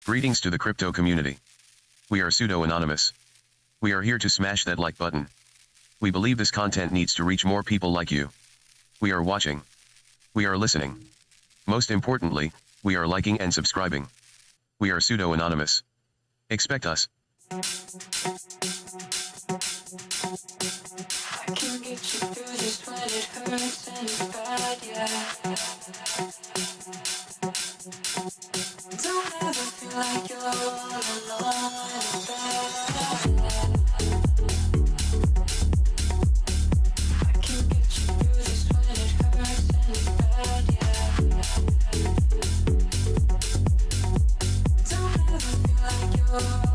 Greetings to the crypto community. We are pseudo-anonymous. We are here to smash that like button. We believe this content needs to reach more people like you. We are watching. We are listening. Most importantly, we are liking and subscribing. We are pseudo-anonymous. Expect us. I can get you through this when it hurts and it's bad, yeah. Don't ever feel like you're all alone when it's bad. I can get you through this when it hurts and it's bad, yeah. Don't ever feel like you're all alone.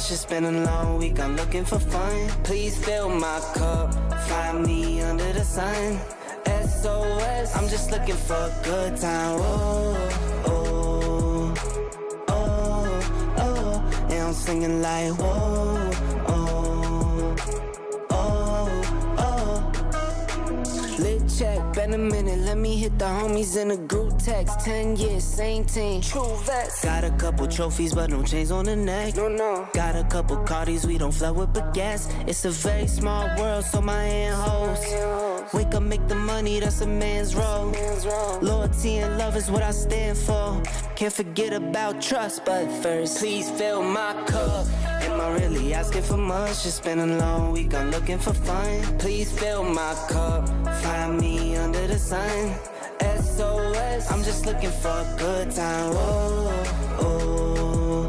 It's been a long week, I'm looking for fun. Please fill my cup, find me under the sun. SOS, I'm just looking for a good time. Oh, oh, oh, oh. And I'm singing like, whoa, oh, oh, oh. Lit check, been a minute, let me hit the homies in a group text. 10 years, same team, true vets. Got a couple trophies, but no chains on the neck. No. Got a couple Cardis, we don't flood with baguettes. It's a very small world, so my hand holds. Wake up, make the money, that's a man's role. Loyalty and love is what I stand for. Can't forget about trust, but first, please fill my cup. Am I really asking for much? It's been a long week, I'm looking for fun. Please fill my cup, find me under the sun. SOS, I'm just looking for a good time. Oh, oh,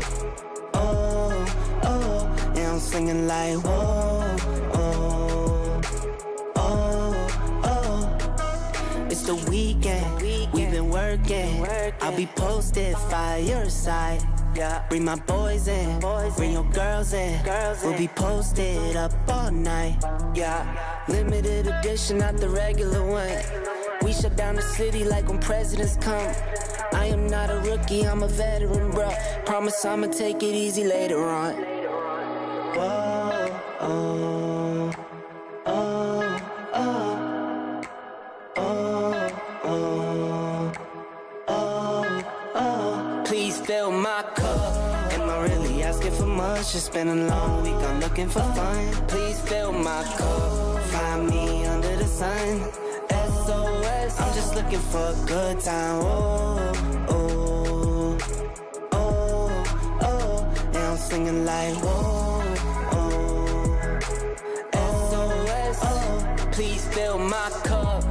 oh, oh. And I'm singing like, whoa, oh, oh, oh. It's the weekend, we've been working. I'll be posted, fireside. Yeah. Bring my boys in, bring your girls in. We'll be posted up all night. Yeah. Limited edition, not the regular one. We shut down the city like when presidents come. I am not a rookie, I'm a veteran, bro. Promise I'ma take it easy later on. Whoa, oh, oh, oh, oh, oh, oh, oh. Please fill my cup. Am I really asking asking for much, it's been a long week, I'm looking for fun. Please fill my cup, find me under the sun. SOS, I'm just looking for a good time. Oh, oh, oh, oh. And I'm singing like, whoa, oh. SOS, oh. Please fill my cup.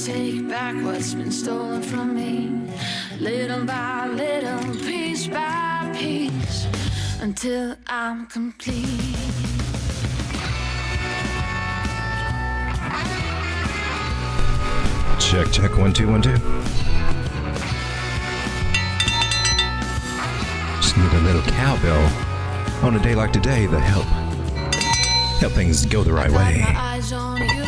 Take back what's been stolen from me, little by little, piece by piece, until I'm complete. Check, check, 1 2 1 2. Just need a little cowbell on a day like today to help things go the right way. My eyes on you.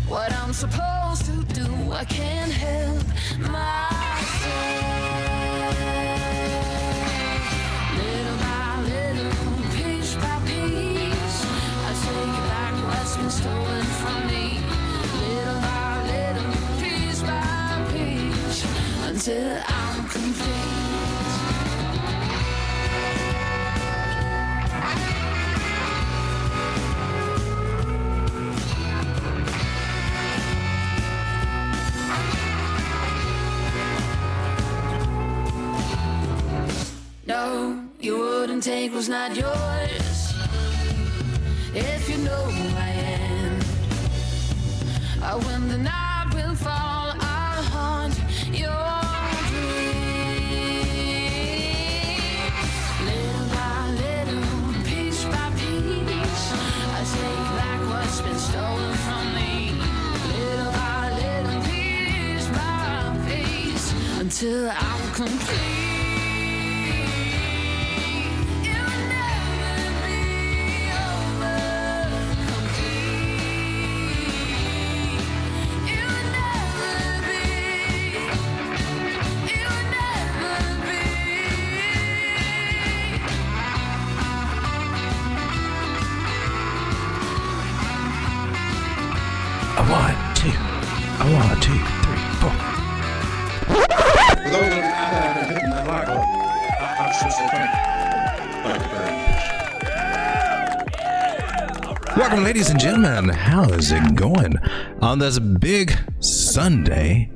What I'm supposed to do, I can't help myself. Little by little, piece by piece, I take back what's been stolen from me. Little by little, piece by piece, until I'm complete. No, you wouldn't take what's not yours. If you know who I am, when the night will fall, I'll haunt your dream. Little by little, piece by piece, I take back what's been stolen from me. Little by little, piece by piece, until I'm complete. One, two, 3, 4. Welcome, ladies and gentlemen. How is it going on this big Sunday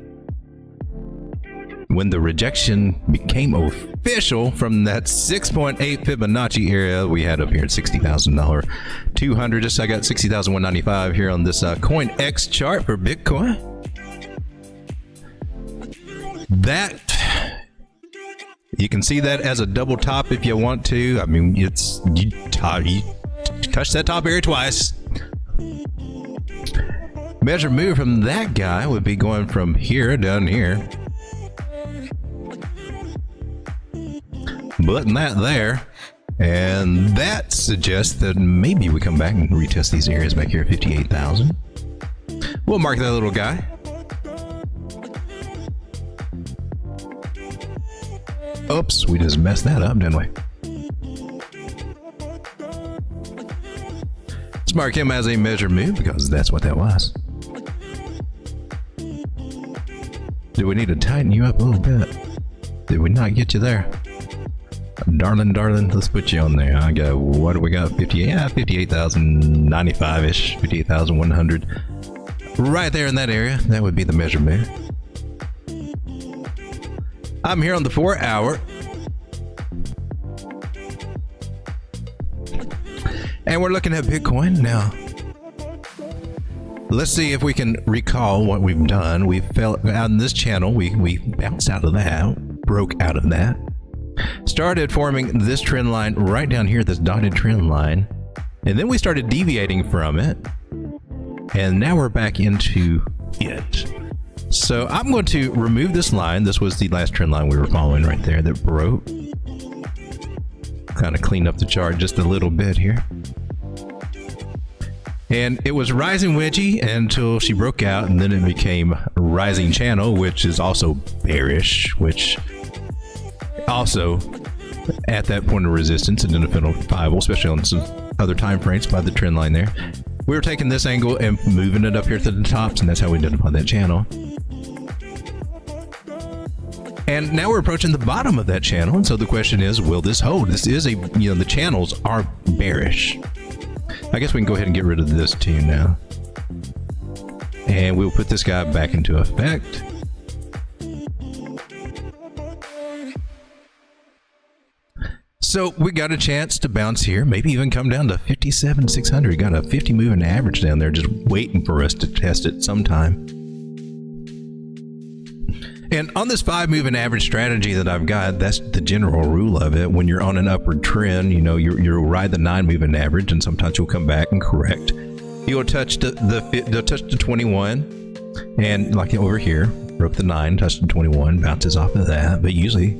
when the rejection became official from that 6.8 Fibonacci area we had up here at $60,000, 200. Just I got 60,195 here on this CoinEx chart for Bitcoin. That you can see that as a double top if you want to. I mean, it's you touch that top area twice. Measure move from that guy would be going from here down here. Button that there, and that suggests that maybe we come back and retest these areas back here at 58,000. We'll mark that little guy. Oops, we just messed that up, didn't we? Let's mark him as a measure move because that's what that was. Do we need to tighten you up a little bit? Did we not get you there? Darling, let's put you on there. I got, what do we got? 58,095-ish, 58,100. Right there in that area. That would be the measure move. I'm here on the 4 hour. And we're looking at Bitcoin now. Let's see if we can recall what we've done. We fell out in this channel. We bounced out of that, broke out of that. Started forming this trend line right down here, this dotted trend line. And then we started deviating from it. And now we're back into it. So I'm going to remove this line. This was the last trend line we were following right there that broke. Kind of clean up the chart just a little bit here. And it was rising wedgie until she broke out, and then it became rising channel, which is also bearish, which also at that point of resistance identifiable, especially on some other time frames by the trend line there. We were taking this angle and moving it up here to the tops, and that's how we identify that channel. And now we're approaching the bottom of that channel, and so the question is, will this hold? This is a, the channels are bearish. I guess we can go ahead and get rid of this too now. And we'll put this guy back into effect. So we got a chance to bounce here, maybe even come down to 57,600. Got a 50 moving average down there just waiting for us to test it sometime. And on this 5 moving average strategy that I've got, that's the general rule of it. When you're on an upward trend, you'll ride the 9 moving average, and sometimes you'll come back and correct. You'll touch the 21, and like over here, broke the 9, touched the 21, bounces off of that, but usually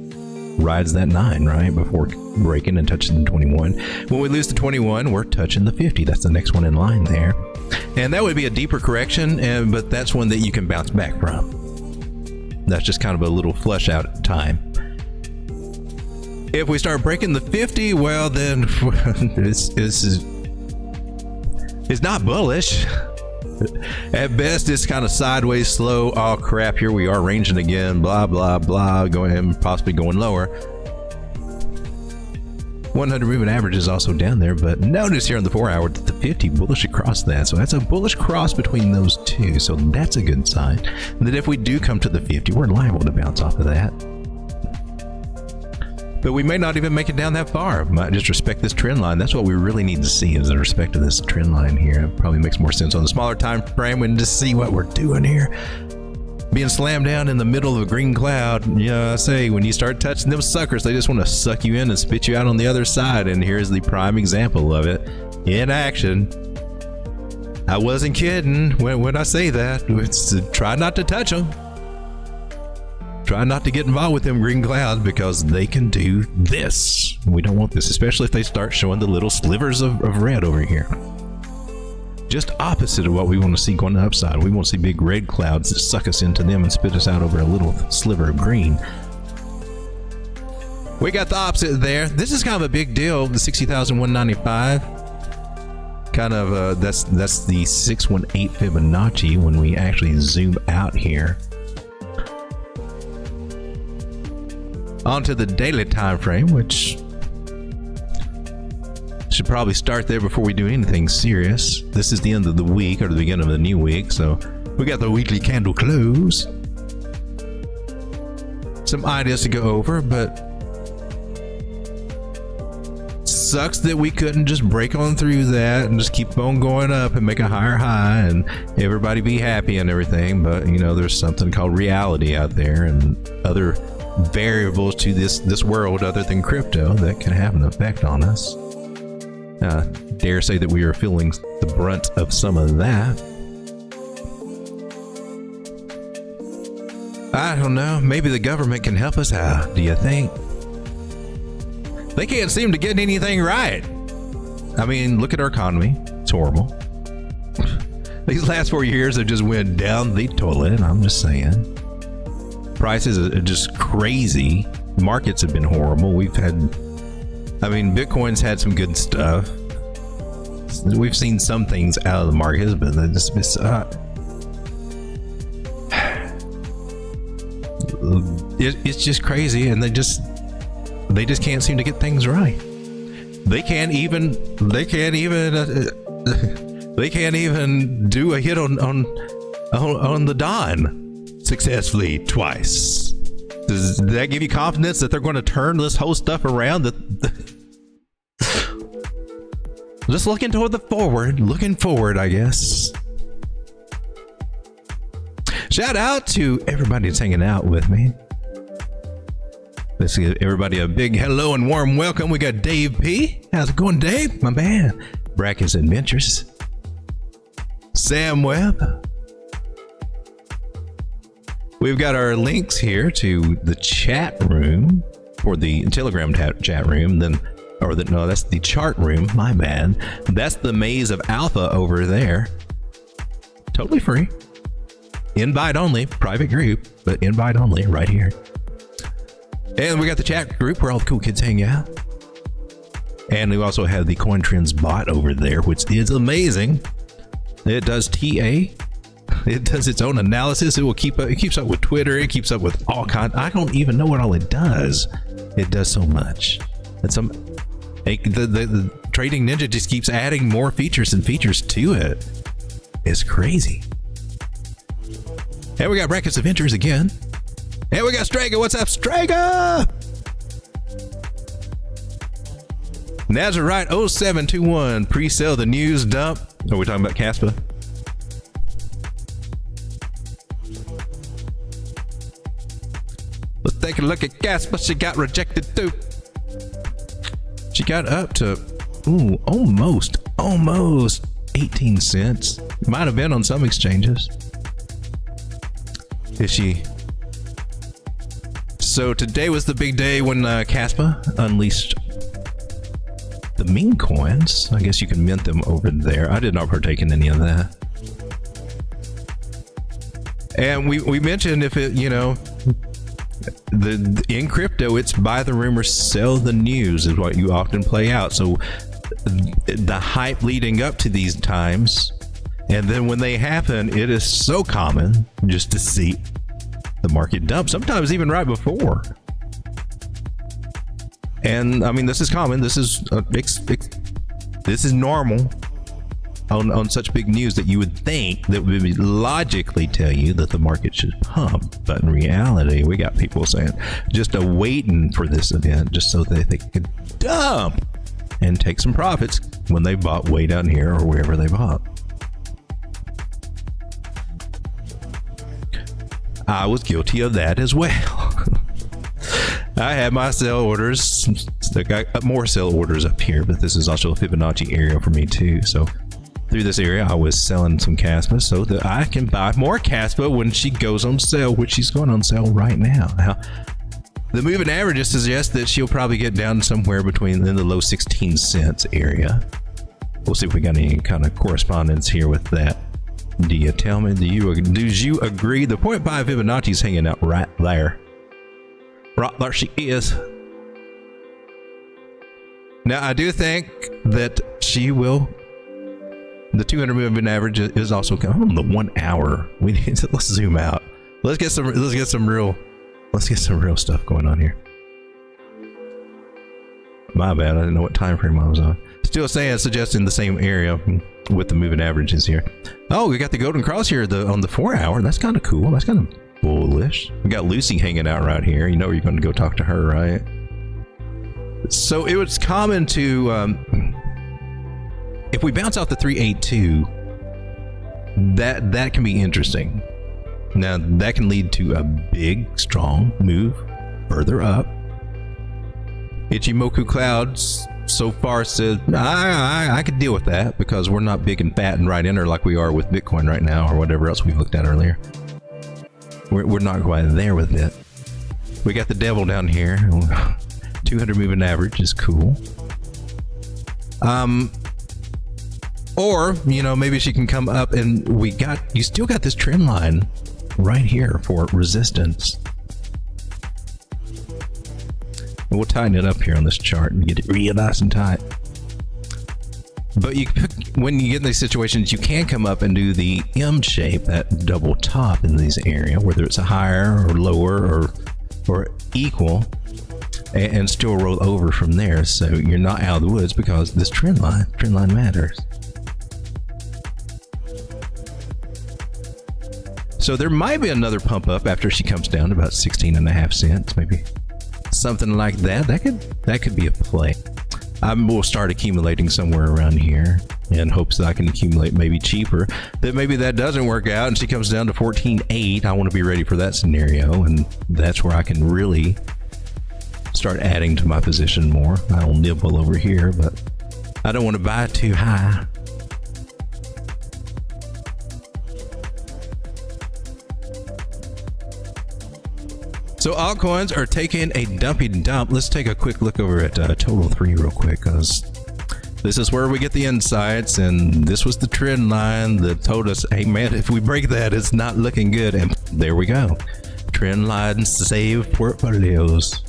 rides that 9 right before breaking and touching the 21. When we lose the 21, we're touching the 50. That's the next one in line there, and that would be a deeper correction, but that's one that you can bounce back from. That's just kind of a little flush out at the time. If we start breaking the 50, well, then it's not bullish. At best, it's kind of sideways slow. Oh crap, here we are ranging again, blah, blah, blah, going and possibly going lower. 100 moving average is also down there, but notice here on the 4 hour that the 50 bullish across that. So that's a bullish cross between those two. So that's a good sign. And that if we do come to the 50, we're liable to bounce off of that. But we may not even make it down that far. Might just respect this trend line. That's what we really need to see, is the respect of this trend line here. It probably makes more sense on the smaller time frame when just see what we're doing here. Being slammed down in the middle of a green cloud, I say, when you start touching them suckers, they just want to suck you in and spit you out on the other side. And here's the prime example of it in action. I wasn't kidding when I say that. It's, try not to touch them. Try not to get involved with them green clouds, because they can do this. We don't want this, especially if they start showing the little slivers of red over here. Just opposite of what we want to see going upside. We want to see big red clouds that suck us into them and spit us out over a little sliver of green. We got the opposite there. This is kind of a big deal. The 60,195. Kind of that's the 618 Fibonacci when we actually zoom out here. Onto the daily time frame, which should probably start there before we do anything serious. This is the end of the week, or the beginning of the new week, so we got the weekly candle close. Some ideas to go over, but sucks that we couldn't just break on through that and just keep on going up and make a higher high and everybody be happy and everything. But there's something called reality out there and other variables to this world other than crypto that can have an effect on us. Dare say that we are feeling the brunt of some of that. I don't know. Maybe the government can help us out. Do you think? They can't seem to get anything right. I mean, look at our economy. It's horrible. These last 4 years have just went down the toilet. I'm just saying. Prices are just crazy. Markets have been horrible. Bitcoin's had some good stuff. We've seen some things out of the markets, but it's just crazy, and they just can't seem to get things right. They can't even do a hit on the Don successfully twice. Does that give you confidence that they're going to turn this whole stuff around? Just looking forward, I guess. Shout out to everybody that's hanging out with me. Let's give everybody a big hello and warm welcome. We got Dave P. How's it going, Dave? My man. Brackett's Adventures. Sam Webb. We've got our links here to the chat room for the Telegram chat room. No, that's the chart room. My bad. That's the Maze of Alpha over there. Totally free. Invite only. Private group, but invite only right here. And we got the chat group where all the cool kids hang out. And we also have the Coin Trends bot over there, which is amazing. It does TA. It does its own analysis. It keeps up with Twitter. It keeps up with all kinds. I don't even know what all it does. It does so much. The Trading Ninja just keeps adding more features and features to it. It's crazy. And we got Brackets of Ventures again. And we got Straga. What's up, Straga? Nazarite 0721. Pre-sell the news dump. Are we talking about Caspa? Let's take a look at Caspa. She got rejected too. She got up to almost 18 cents. Might have been on some exchanges. Is she? So today was the big day when Caspa unleashed the meme coins. I guess you can mint them over there. I did not partake in any of that. And we mentioned if it, in crypto, it's buy the rumor, sell the news is what you often play out. So the hype leading up to these times, and then when they happen, it is so common just to see the market dump, sometimes even right before. And I mean, this is common. This is normal on such big news that you would think that would logically tell you that the market should pump. But in reality, we got people saying just waiting for this event just so that they could dump and take some profits when they bought way down here or wherever they bought. I was guilty of that as well. I had my sell orders. I got more sell orders up here, but this is also a Fibonacci area for me too. So through this area, I was selling some Caspa so that I can buy more Caspa when she goes on sale, which she's going on sale right now. Now, the moving averages suggest that she'll probably get down somewhere between in the low 16 cents area. We'll see if we got any kind of correspondence here with that. Do you tell me? Do you agree? The 0.5 Fibonacci is hanging out right there. Right there she is. Now, I do think that she will. The 200 moving average is also coming on the 1 hour. We need to, let's zoom out. Let's get some real stuff going on here. My bad, I didn't know what time frame I was on. Still suggesting the same area with the moving averages here. Oh, we got the golden cross here on the 4 hour. That's kind of cool. That's kind of bullish. We got Lucy hanging out right here. You know you're going to go talk to her, right? So it was common to if we bounce out the 382, that can be interesting. Now that can lead to a big, strong move further up. Ichimoku Clouds so far said, I could deal with that because we're not big and fat and right in there like we are with Bitcoin right now or whatever else we looked at earlier. We're not quite there with it. We got the devil down here. 200 moving average is cool. Or, maybe she can come up and you still got this trend line right here for resistance. And we'll tighten it up here on this chart and get it real nice and tight. But when you get in these situations, you can come up and do the M shape, that double top in these areas, whether it's a higher or lower or equal, and still roll over from there. So you're not out of the woods because this trend line matters. So there might be another pump up after she comes down to about 16.5 cents, maybe something like that. That could be a play. We'll start accumulating somewhere around here in hopes that I can accumulate maybe cheaper. That maybe that doesn't work out and she comes down to 14.8. I want to be ready for that scenario, and that's where I can really start adding to my position more. I'll nibble over here, but I don't want to buy too high. So altcoins are taking a dumpy dump. Let's take a quick look over at Total 3 real quick, because this is where we get the insights, and this was the trend line that told us, hey man, if we break that, it's not looking good. And there we go. Trend lines save portfolios.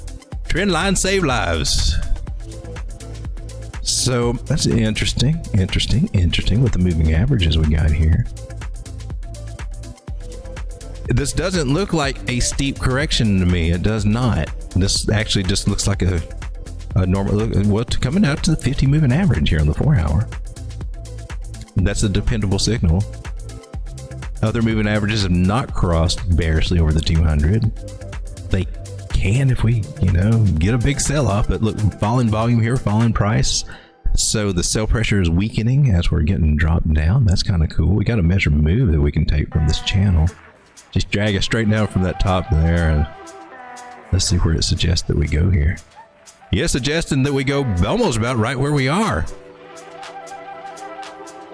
Trend lines save lives. So that's interesting with the moving averages we got here. This doesn't look like a steep correction to me. It does not. This actually just looks like a normal look. What's coming out to the 50 moving average here on the 4 hour. That's a dependable signal. Other moving averages have not crossed bearishly over the 200. They can if we, get a big sell off. But look, falling volume here, falling price. So the sell pressure is weakening as we're getting dropped down. That's kind of cool. We got a measured move that we can take from this channel. Just drag it straight down from that top there, and let's see where it suggests that we go here. Yeah, suggesting that we go almost about right where we are.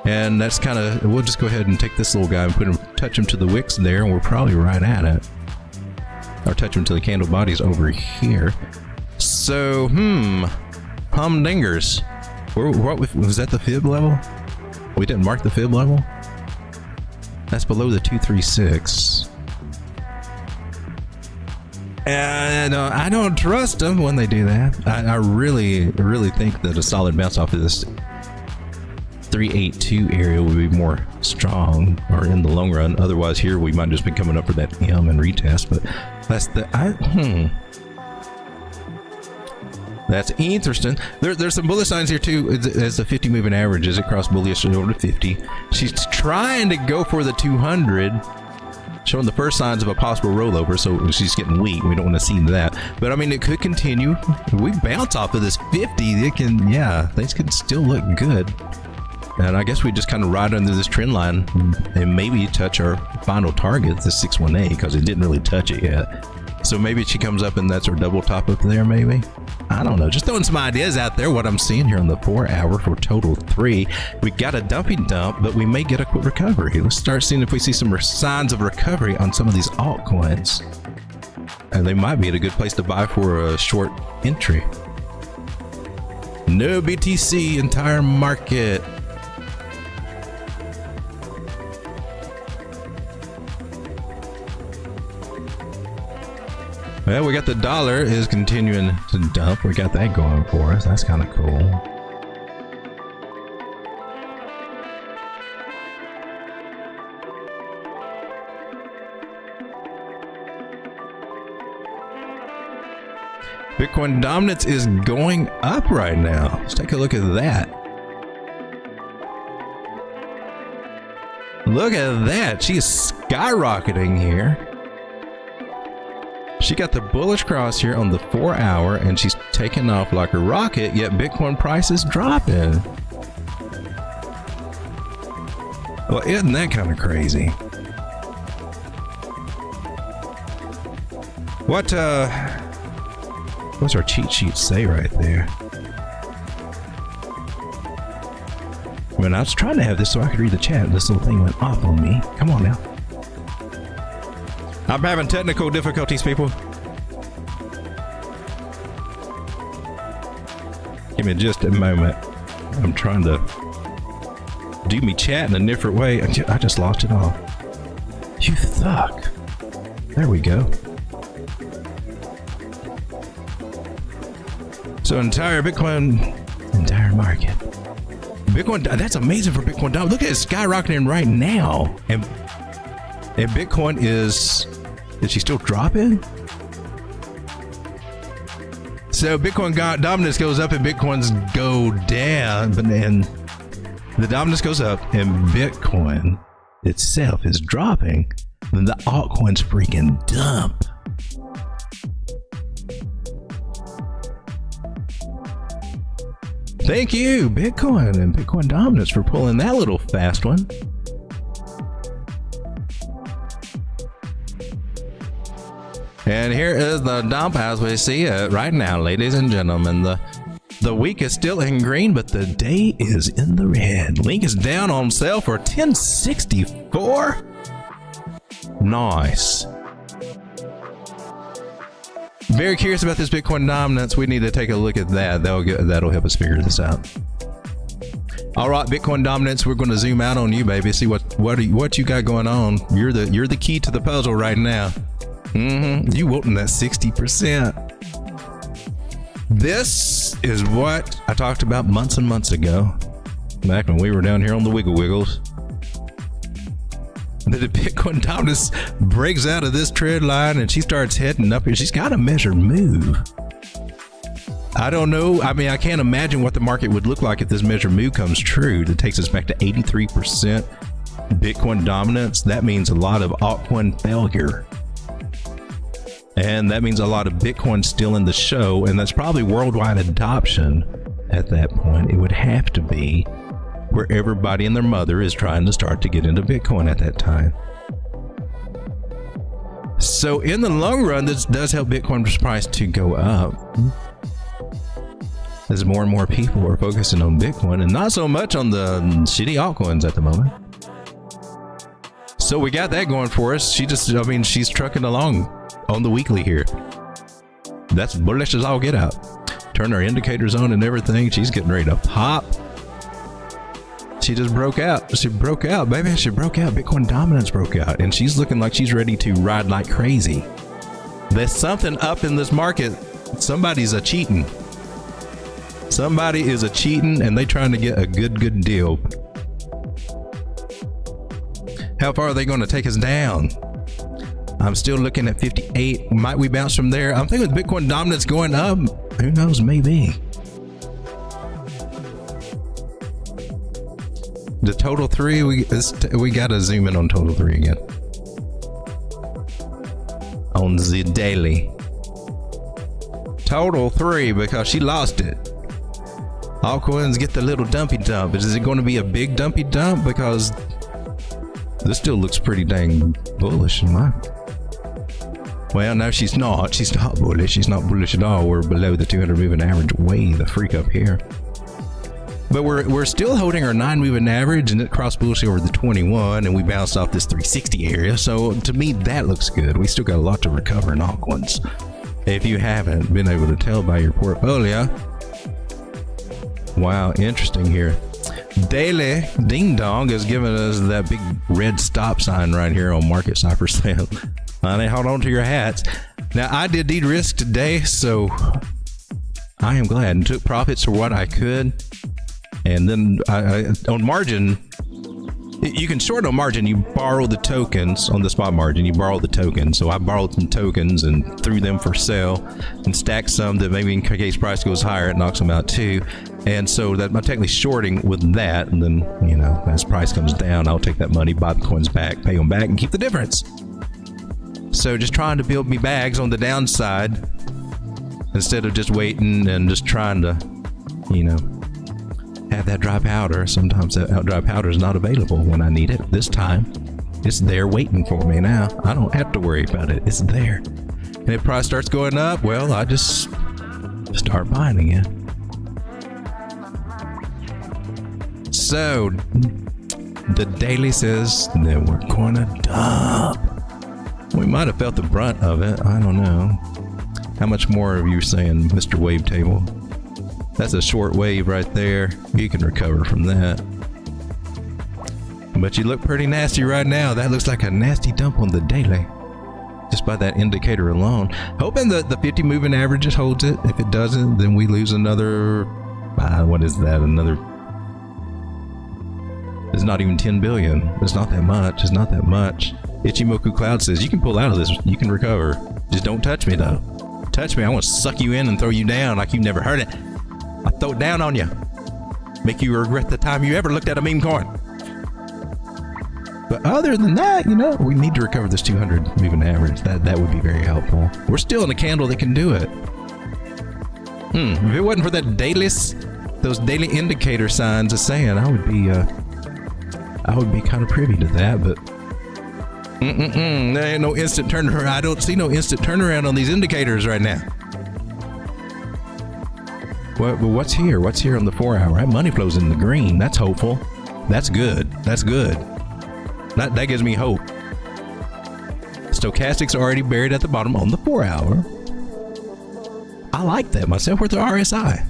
And that's kind of, we'll just go ahead and take this little guy and touch him to the wicks there, and we're probably right at it. Or touch him to the candle bodies over here. So, humdingers. What was that the fib level? We didn't mark the fib level? That's below the 236. And I don't trust them when they do that. I really think that a solid bounce off of this 382 area would be more strong, or in the long run. Otherwise, here we might just be coming up for that M and retest. But that's that's interesting. There's some bullish signs here too. As the 50 moving average, as it crossed bullish over to 50, she's trying to go for the 200, showing the first signs of a possible rollover. So she's getting weak. We don't want to see that. But I mean, it could continue. If we bounce off of this 50, it can, things can still look good. And I guess we just kind of ride under this trend line and maybe touch our final target, the 618, because it didn't really touch it yet. So maybe she comes up and that's our double top up there, maybe. I don't know. Just throwing some ideas out there. What I'm seeing here on the 4 hour for Total 3. We got a dumpy dump, but we may get a quick recovery. Let's start seeing if we see some signs of recovery on some of these altcoins. And they might be at a good place to buy for a short entry. No BTC, entire market. Well, we got the dollar is continuing to dump. We got that going for us. That's kind of cool. Bitcoin dominance is going up right now. Let's take a look at that. Look at that. She is skyrocketing here. She got the bullish cross here on the 4 hour, and she's taking off like a rocket, yet Bitcoin price is dropping. Well, isn't that kind of crazy? What's our cheat sheet say right there? I mean, I was trying to have this so I could read the chat. This little thing went off on me. Come on now. I'm having technical difficulties, people. Give me just a moment. I'm trying to do me chat in a different way. I just lost it all. You thug. There we go. So entire market. Bitcoin, that's amazing for Bitcoin. Look at it skyrocketing right now. And Bitcoin is she still dropping? So Bitcoin dominance goes up and Bitcoins go down, but then the dominance goes up and Bitcoin itself is dropping, then the altcoins freaking dump. Thank you, Bitcoin and Bitcoin dominance, for pulling that little fast one. And here is the dump as we see it right now, ladies and gentlemen. The week is still in green, but the day is in the red. Link is down on sale for $10.64. Nice. Very curious about this Bitcoin dominance. We need to take a look at that. That'll help us figure this out. All right, Bitcoin dominance. We're going to zoom out on you, baby. See what you got going on. You're the key to the puzzle right now. You wanting that 60%. This is what I talked about months and months ago, back when we were down here on the Wiggles. That the Bitcoin dominance breaks out of this trend line and she starts heading up here. She's got a measured move. I don't know. I mean, I can't imagine what the market would look like if this measured move comes true. That takes us back to 83% Bitcoin dominance. That means a lot of altcoin failure. And that means a lot of Bitcoin still in the show. And that's probably worldwide adoption at that point. It would have to be where everybody and their mother is trying to start to get into Bitcoin at that time. So in the long run, this does help Bitcoin's price to go up, as more and more people are focusing on Bitcoin and not so much on the shitty altcoins at the moment. So we got that going for us. She's trucking along on the weekly here. That's bullish as all get out. Turn our indicators on and everything. She's getting ready to pop. She just broke out. She broke out, baby. She broke out. Bitcoin dominance broke out. And she's looking like she's ready to ride like crazy. There's something up in this market. Somebody's a cheating. Somebody is a cheating and they trying to get a good deal. How far are they going to take us down? I'm still looking at 58. Might we bounce from there? I'm thinking with Bitcoin dominance going up. Who knows? Maybe. The total 3, we gotta zoom in on total 3 again. On the daily. Total 3, because she lost it. Altcoins get the little dumpy dump. Is it going to be a big dumpy dump? Because this still looks pretty dang bullish in my. Well, no, she's not. She's not bullish. She's not bullish at all. We're below the 200 moving average way the freak up here. But we're still holding our 9 moving average, and it crossed bullish over the 21, and we bounced off this 360 area. So to me, that looks good. We still got a lot to recover in altcoins. If you haven't been able to tell by your portfolio. Wow, interesting here. Daily Ding Dong is giving us that big red stop sign right here on market cipher sale. Honey, hold on to your hats. Now, I did de-risk today, so I am glad and took profits for what I could. And then I on margin, you can short on margin. You borrow the tokens on the spot margin. You borrow the tokens. So I borrowed some tokens and threw them for sale and stacked some that maybe in case price goes higher, it knocks them out too. And so that I'm technically shorting with that. And then, you know, as price comes down, I'll take that money, buy the coins back, pay them back, and keep the difference. So just trying to build me bags on the downside instead of just waiting and just trying to, you know, have that dry powder. Sometimes that dry powder is not available when I need it. This time, it's there waiting for me now. I don't have to worry about it. It's there. And if price starts going up, well, I just start buying again. So, the daily says that we're going to dump. We might have felt the brunt of it. I don't know. How much more are you saying, Mr. Wavetable? That's a short wave right there. You can recover from that. But you look pretty nasty right now. That looks like a nasty dump on the daily. Just by that indicator alone. Hoping that the 50 moving averages holds it. If it doesn't, then we lose another... what is that? Another... It's not even 10 billion. It's not that much. It's not that much. Ichimoku Cloud says, you can pull out of this. You can recover. Just don't touch me, though. Touch me, I want to suck you in and throw you down like you've never heard it. I throw it down on you. Make you regret the time you ever looked at a meme coin. But other than that, you know, we need to recover this 200 moving average. That would be very helpful. We're still in a candle that can do it. If it wasn't for that those daily indicator signs are saying, I would be kind of privy to that, but there ain't no instant turnaround. I don't see no instant turnaround on these indicators right now. What's here? What's here on the 4 hour? Right? Money flows in the green. That's hopeful. That's good. That's good. That gives me hope. Stochastics already buried at the bottom on the 4 hour. I like that myself. Where's the RSI?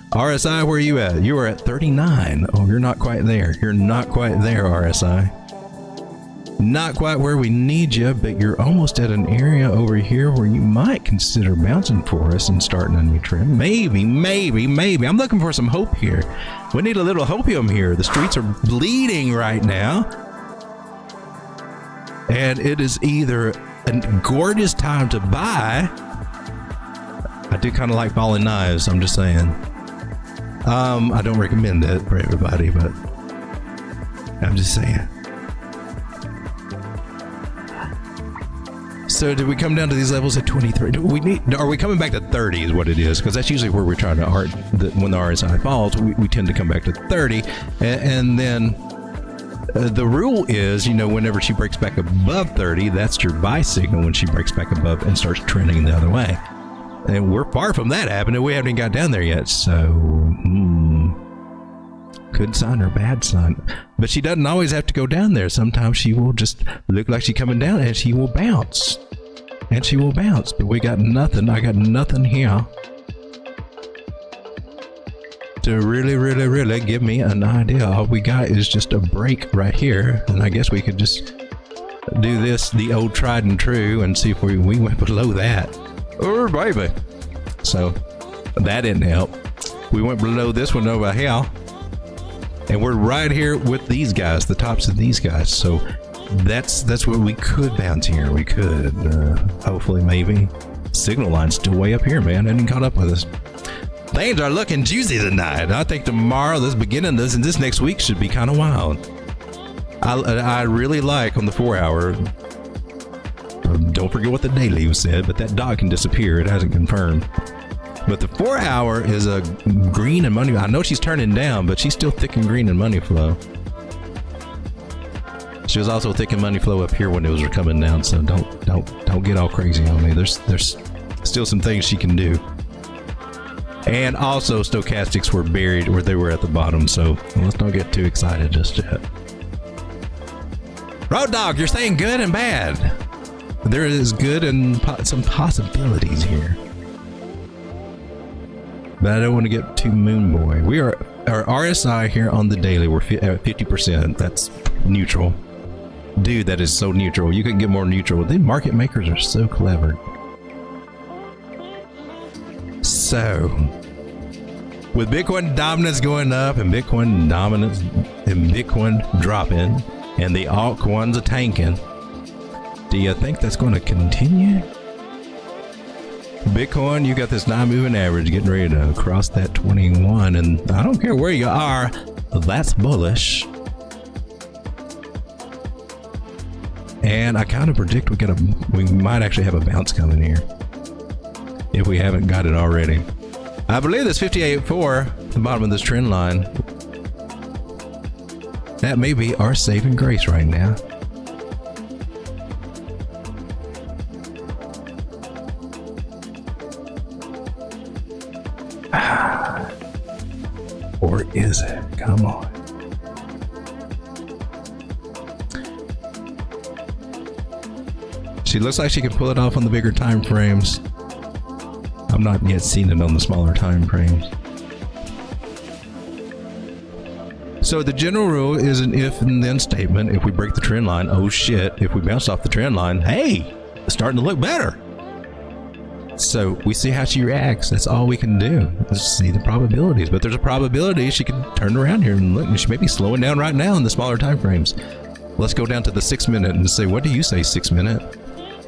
RSI, where are you at? You are at 39. Oh, you're not quite there. You're not quite there, RSI. Not quite where we need you, but you're almost at an area over here where you might consider bouncing for us and starting a new trend. Maybe. I'm looking for some hope here. We need a little hopium here. The streets are bleeding right now. And it is either a gorgeous time to buy. I do kind of like falling knives, I'm just saying. I don't recommend it for everybody, but I'm just saying. So did we come down to these levels at 23? Are we coming back to 30 is what it is? Because that's usually where we're trying to when the RSI falls, we tend to come back to 30. And then the rule is, whenever she breaks back above 30, that's your buy signal when she breaks back above and starts trending the other way. And we're far from that happening. We haven't even got down there yet. So, good sign or bad sign. But she doesn't always have to go down there. Sometimes she will just look like she's coming down and she will bounce. But we got nothing. I got nothing here to really give me an idea. All we got is just a break right here. And I guess we could just do this, the old tried and true, and see if we went below that. Oh, baby. So that didn't help. We went below this one over here. And we're right here with these guys, the tops of these guys. So that's what we could bounce here. We could, hopefully, maybe. Signal line's still way up here, man. Hadn't caught up with us. Things are looking juicy tonight. I think tomorrow, and this next week should be kind of wild. I really like on the 4 hour. Don't forget what the daily said, but that dot can disappear. It hasn't confirmed. But the 4 hour is a green and money. I know she's turning down, but she's still thick and green in money flow. She was also thick in money flow up here when it was coming down. So don't get all crazy on me. There's still some things she can do. And also stochastics were buried where they were at the bottom. So let's not get too excited just yet. Road Dog, you're saying good and bad. There is good and some possibilities here. But I don't want to get too moon boy. We are our RSI here on the daily. We're at 50%. That's neutral. Dude, that is so neutral. You can get more neutral. The market makers are so clever. So, with Bitcoin dominance going up and Bitcoin dominance and Bitcoin dropping and the altcoins are tanking, do you think that's going to continue? Bitcoin, you got this 9-moving average getting ready to cross that 21, and I don't care where you are, that's bullish. And I kind of predict we might actually have a bounce coming here if we haven't got it already. I believe this 58.4, the bottom of this trend line, that may be our saving grace right now. Or is it? Come on. She looks like she can pull it off on the bigger time frames. I've not yet seen it on the smaller time frames. So the general rule is an if and then statement. If we break the trend line, oh shit. If we bounce off the trend line, hey, it's starting to look better. So we see how she reacts. That's all we can do. Let's see the probabilities. But there's a probability she can turn around here and look. She may be slowing down right now in the smaller time frames. Let's go down to the 6 minute and say, what do you say, 6 minute?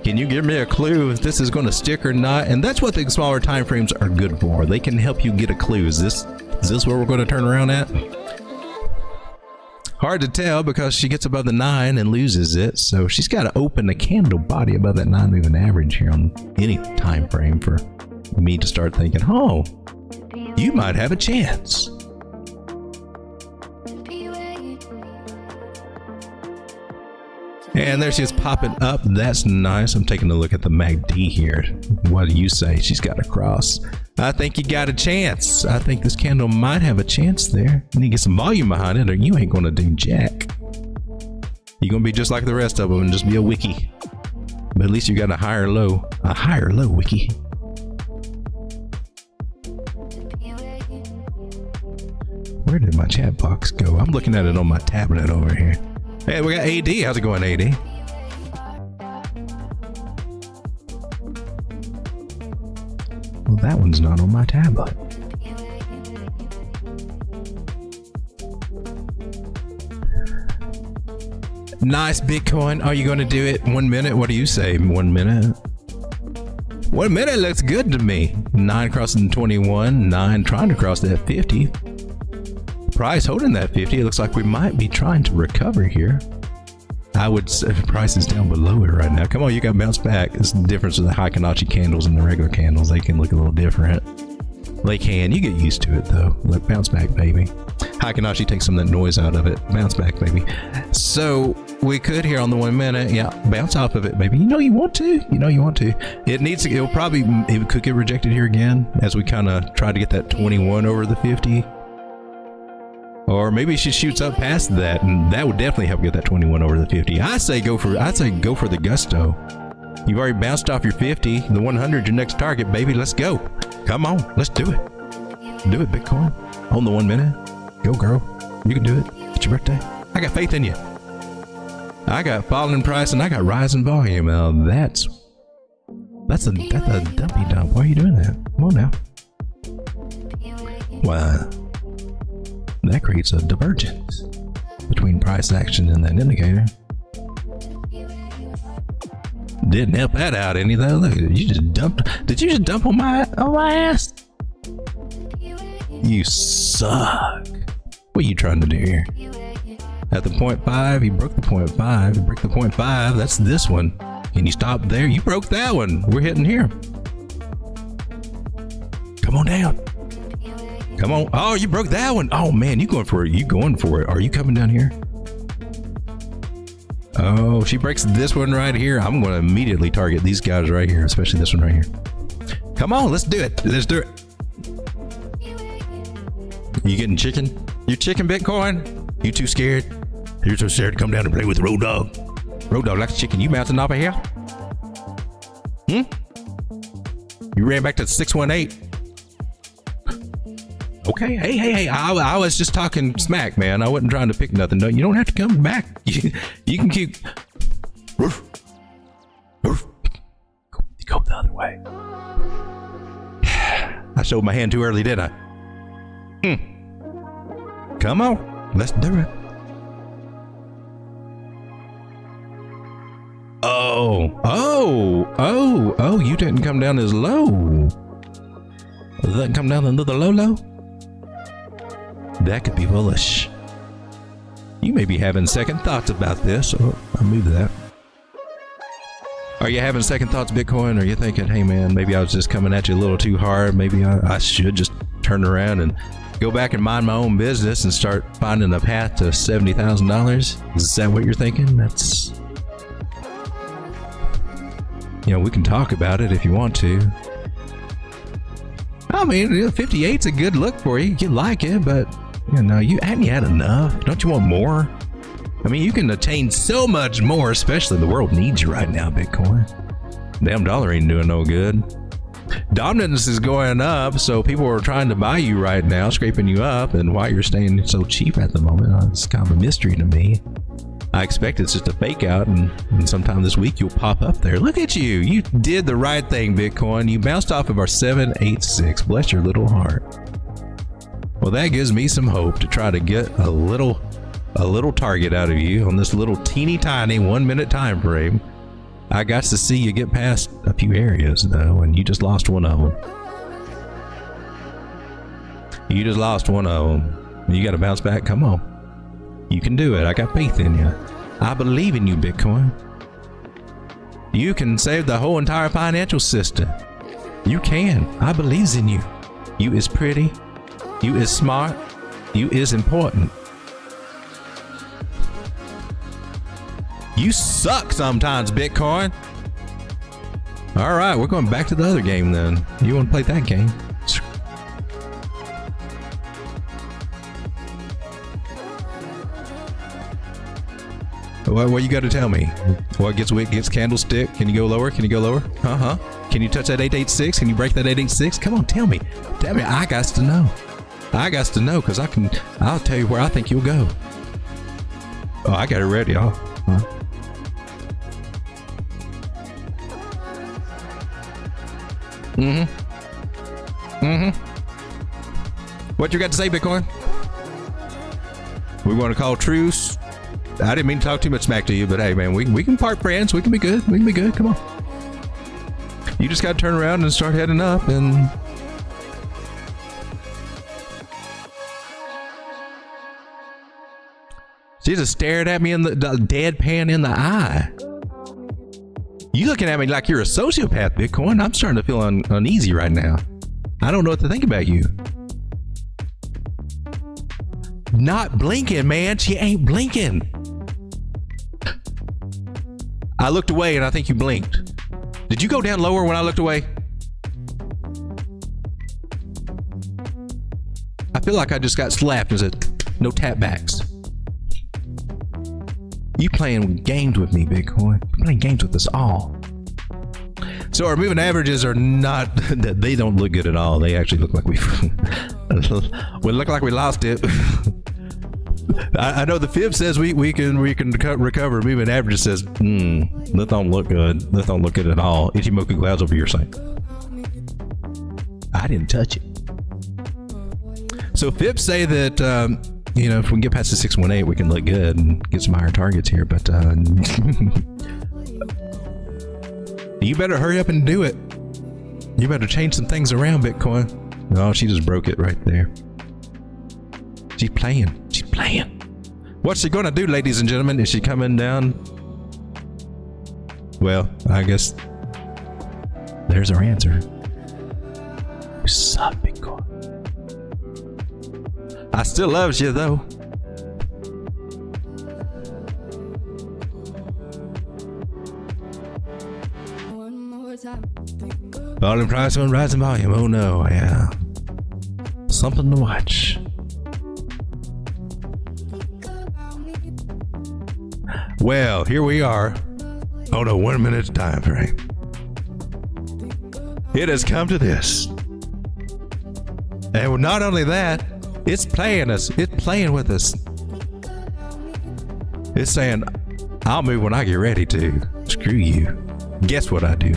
Can you give me a clue if this is going to stick or not? And that's what the smaller time frames are good for. They can help you get a clue. Is this where we're going to turn around at? Hard to tell because she gets above the 9 and loses it. So she's got to open the candle body above that 9-moving average here on any time frame for me to start thinking, oh, you might have a chance. And there she is popping up. That's nice. I'm taking a look at the MACD here. What do you say? She's got a cross. I think you got a chance. I think this candle might have a chance there. You need to get some volume behind it or you ain't going to do jack. You're going to be just like the rest of them and just be a wiki. But at least you got a higher low wiki. where did my chat box go? I'm looking at it on my tablet over here. Hey, we got AD. How's it going, AD? Well, that one's not on my tablet. Nice Bitcoin. Are you going to do it 1 minute? What do you say? 1 minute? 1 minute looks good to me. 9 crossing 21. 9 trying to cross that 50. Price holding that 50. It looks like we might be trying to recover here. I would say the price is down below it right now. Come on, you got to bounce back. It's the difference with the Hikanachi candles and the regular candles. They can look a little different. They can. You get used to it though. Look, bounce back, baby. Hikanashi takes some of that noise out of it. Bounce back, baby. So we could here on the 1 minute. Yeah, bounce off of it, baby. You know you want to. You know you want to. It needs to. It could get rejected here again as we kind of try to get that 21 over the 50. Or maybe she shoots up past that, and that would definitely help get that 21 over the 50. I say go for the gusto. You've already bounced off your 50, the 100, your next target, baby. Let's go. Come on, let's do it. Do it, Bitcoin. On the 1 minute. Go, girl. You can do it. It's your birthday. I got faith in you. I got falling in price and I got rising volume. Now that's a dumpy dump. Why are you doing that? Come on now. Wow. That creates a divergence between price action and that indicator. Didn't help that out any though. Look, you just dumped. Did you just dump on my ass? You suck. What are you trying to do here? At the 0.5, he broke the 0.5. He broke the 0.5. That's this one. Can you stop there? You broke that one. We're hitting here. Come on down. Come on. Oh, you broke that one. Oh man, you going for it. You going for it. Are you coming down here? Oh, she breaks this one right here. I'm going to immediately target these guys right here, especially this one right here. Come on, let's do it. Let's do it. You getting chicken? You chicken Bitcoin? You too scared? You're too scared to come down and play with Road Dog. Road Dog likes chicken. You bouncing off of here? You ran back to 618. Okay, hey, I was just talking smack, man. I wasn't trying to pick nothing. No, you don't have to come back. You can keep. Go the other way. I showed my hand too early, didn't I? Come on, let's do it. Oh, you didn't come down as low. Didn't come down another low? That could be bullish. You may be having second thoughts about this. Oh, I'll move that. Are you having second thoughts, Bitcoin? Or are you thinking, hey man, maybe I was just coming at you a little too hard. Maybe I should just turn around and go back and mind my own business and start finding a path to $70,000? Is that what you're thinking? That's... You know, we can talk about it if you want to. I mean, 58's a good look for you. You like it, but you know, you hadn't had enough. Don't you want more? I mean, you can attain so much more, especially the world needs you right now, Bitcoin. Damn dollar ain't doing no good. Dominance is going up, so people are trying to buy you right now, scraping you up, and why you're staying so cheap at the moment, it's kind of a mystery to me. I expect it's just a fake out, and sometime this week you'll pop up there. Look at you. You did the right thing, Bitcoin. You bounced off of our 786. Bless your little heart. Well, that gives me some hope to try to get a little target out of you on this little teeny tiny 1 minute time frame. I got to see you get past a few areas though, and you just lost one of them. You just lost one of them. You got to bounce back. Come on. You can do it. I got faith in you. I believe in you, Bitcoin. You can save the whole entire financial system. You can. I believes in you. You is pretty. You is smart. You is important. You suck sometimes, Bitcoin. All right, we're going back to the other game then. You want to play that game? What you got to tell me? What gets wick gets candlestick? Can you go lower? Can you go lower? Can you touch that 886? Can you break that 886? Come on, tell me. Tell me. I got to know. I got to know because I'll tell you where I think you'll go. Oh, I got it ready. What you got to say, Bitcoin? We want to call truce. I didn't mean to talk too much smack to you, but hey, man, we can part friends. We can be good. We can be good. Come on. You just got to turn around and start heading up, and she just stared at me in the deadpan in the eye. You looking at me like you're a sociopath, Bitcoin. I'm starting to feel uneasy right now. I don't know what to think about you. Not blinking, man. She ain't blinking. I looked away and I think you blinked. Did you go down lower when I looked away? I feel like I just got slapped and said, no tap backs. You playing games with me, Bitcoin. You're playing games with us all. So our moving averages are not, they don't look good at all. They actually look like we look like we lost it. I know the fib says we can recover. Moving average says, that don't look good. That don't look good at all. Ichimoku clouds over your site. I didn't touch it. So fibs say that, if we can get past the 618, we can look good and get some higher targets here. But you better hurry up and do it. You better change some things around, Bitcoin. Oh, she just broke it right there. She's playing. She's playing. What's she gonna do, ladies and gentlemen? Is she coming down? Well, I guess there's our answer. You suck, Bitcoin. I still love you, though. Falling price on rising volume. Oh no, yeah. Something to watch. Well, here we are. Oh no, 1 minute time frame. It has come to this. And not only that, it's playing us. It's playing with us. It's saying, I'll move when I get ready to. Screw you. Guess what I do?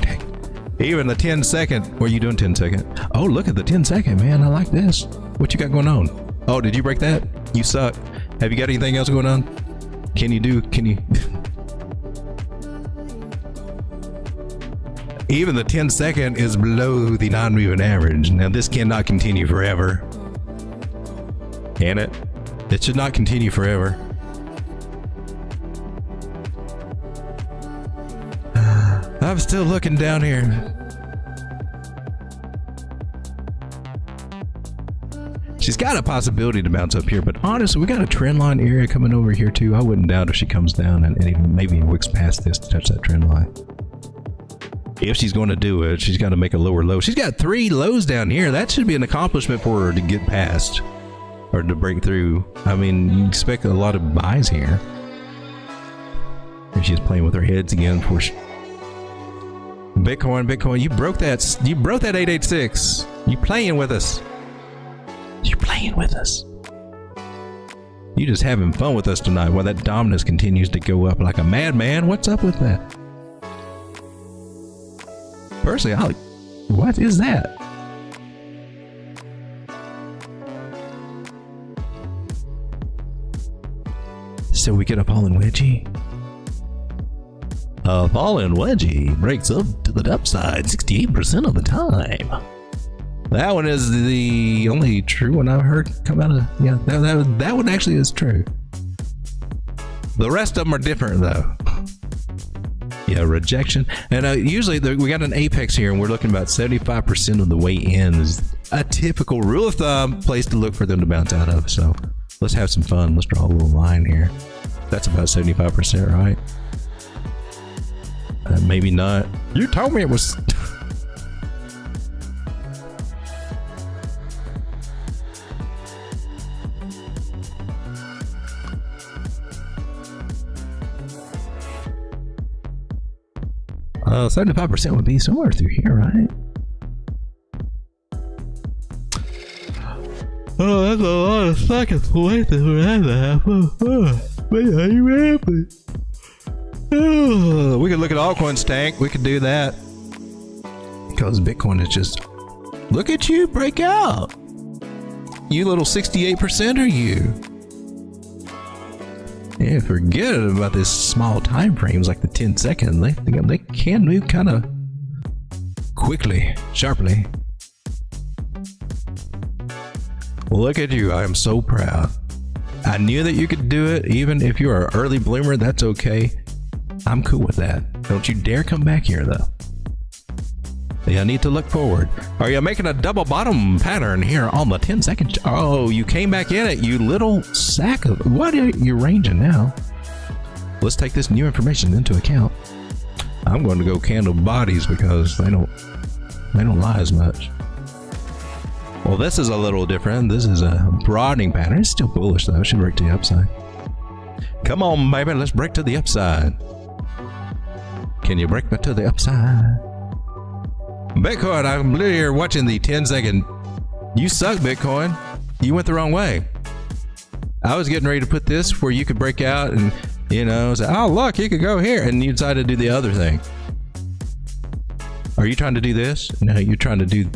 Even the 10 second. What are you doing 10 second? Oh, look at the 10 second, man. I like this. What you got going on? Oh, did you break that? You suck. Have you got anything else going on? Can you? Even the 10 second is below the non-moving average. Now this cannot continue forever. Can it? It should not continue forever. I'm still looking down here. She's got a possibility to bounce up here, but honestly, we got a trend line area coming over here too. I wouldn't doubt if she comes down and even maybe wicks past this to touch that trend line. If she's going to do it, she's got to make a lower low. She's got 3 lows down here. That should be an accomplishment for her to get past or to break through. I mean, you expect a lot of buys here. Here she's playing with her heads again. For Bitcoin, you broke that. You broke that 886. You playing with us. You're playing with us. You just having fun with us tonight while that dominance continues to go up like a madman. What's up with that? Personally, what is that? So we get a falling wedgie. A fallen wedgie breaks up to the upside 68% of the time. That one is the only true one I've heard come out of. Yeah, that one actually is true. The rest of them are different though. Yeah, rejection. And usually we got an apex here and we're looking about 75% of the way in is a typical rule of thumb place to look for them to bounce out of. So let's have some fun. Let's draw a little line here. That's about 75%, right? Maybe not. You told me it was. Oh, 75% would be somewhere through here, right? Oh, That's a lot of seconds wasted for that to happen. Man, are you happy? We could look at altcoins tank. We could do that. Because Bitcoin is just... Look at you break out. You little 68%er you. Yeah, forget about this small time frames like the 10 second. They can move kind of quickly, sharply. Look at you. I am so proud. I knew that you could do it. Even if you're an early bloomer, that's okay. I'm cool with that. Don't you dare come back here, though. You need to look forward. Are you making a double bottom pattern here on the 10 second? Oh, you came back in it, you little sack of... What are you ranging now? Let's take this new information into account. I'm going to go candle bodies because they don't lie as much. Well, this is a little different. This is a broadening pattern. It's still bullish though. It should break to the upside. Come on, baby. Let's break to the upside. Can you break me to the upside? Bitcoin, I'm literally here watching the 10 second. You suck, Bitcoin. You went the wrong way. I was getting ready to put this where you could break out and, you know, say, oh, look, you could go here. And you decided to do the other thing. Are you trying to do this? No, you're trying to do...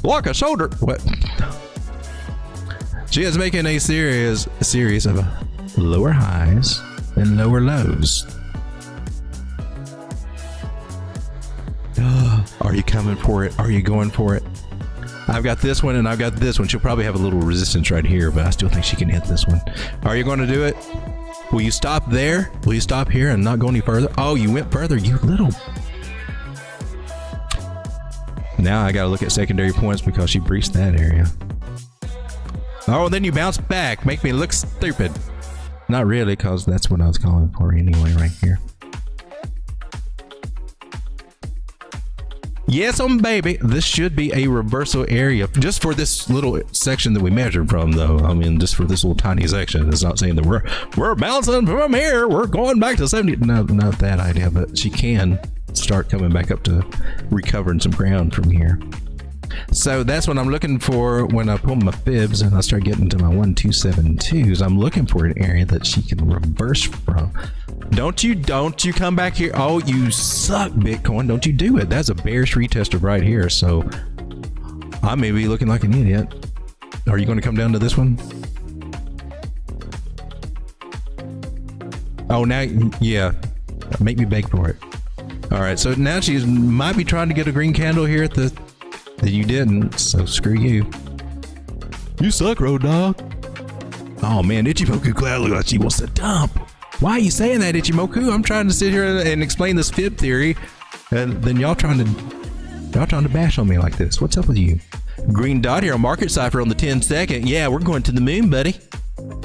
Block a shoulder. What? She is making a series of lower highs and lower lows. Are you coming for it? Are you going for it? I've got this one and I've got this one. She'll probably have a little resistance right here, but I still think she can hit this one. Are you going to do it? Will you stop there? Will you stop here and not go any further? Oh, you went further, you little... Now I gotta look at secondary points because she breached that area. Oh, and then you bounce back. Make me look stupid. Not really, because that's what I was calling for anyway right here. Yes, baby. This should be a reversal area just for this little section that we measured from, though. I mean, just for this little tiny section. It's not saying that we're bouncing from here. We're going back to 70. No, not that idea, but she can start coming back up to recovering some ground from here. So that's what I'm looking for when I pull my fibs and I start getting to my 1272s. I'm looking for an area that she can reverse from. Don't you come back here. Oh, you suck, Bitcoin. Don't you do it. That's a bearish retester right here. So I may be looking like an idiot. Are you going to come down to this one? Oh, now, yeah. Make me beg for it. All right. So now she might be trying to get a green candle here at the... You didn't, so screw you. You suck, road dog. Oh man, Ichimoku Cloud looks like she wants to dump. Why are you saying that, Ichimoku? I'm trying to sit here and explain this fib theory, and then y'all trying to bash on me like this. What's up with you? Green dot here on Market Cipher on the 10 second. Yeah, we're going to the moon, buddy.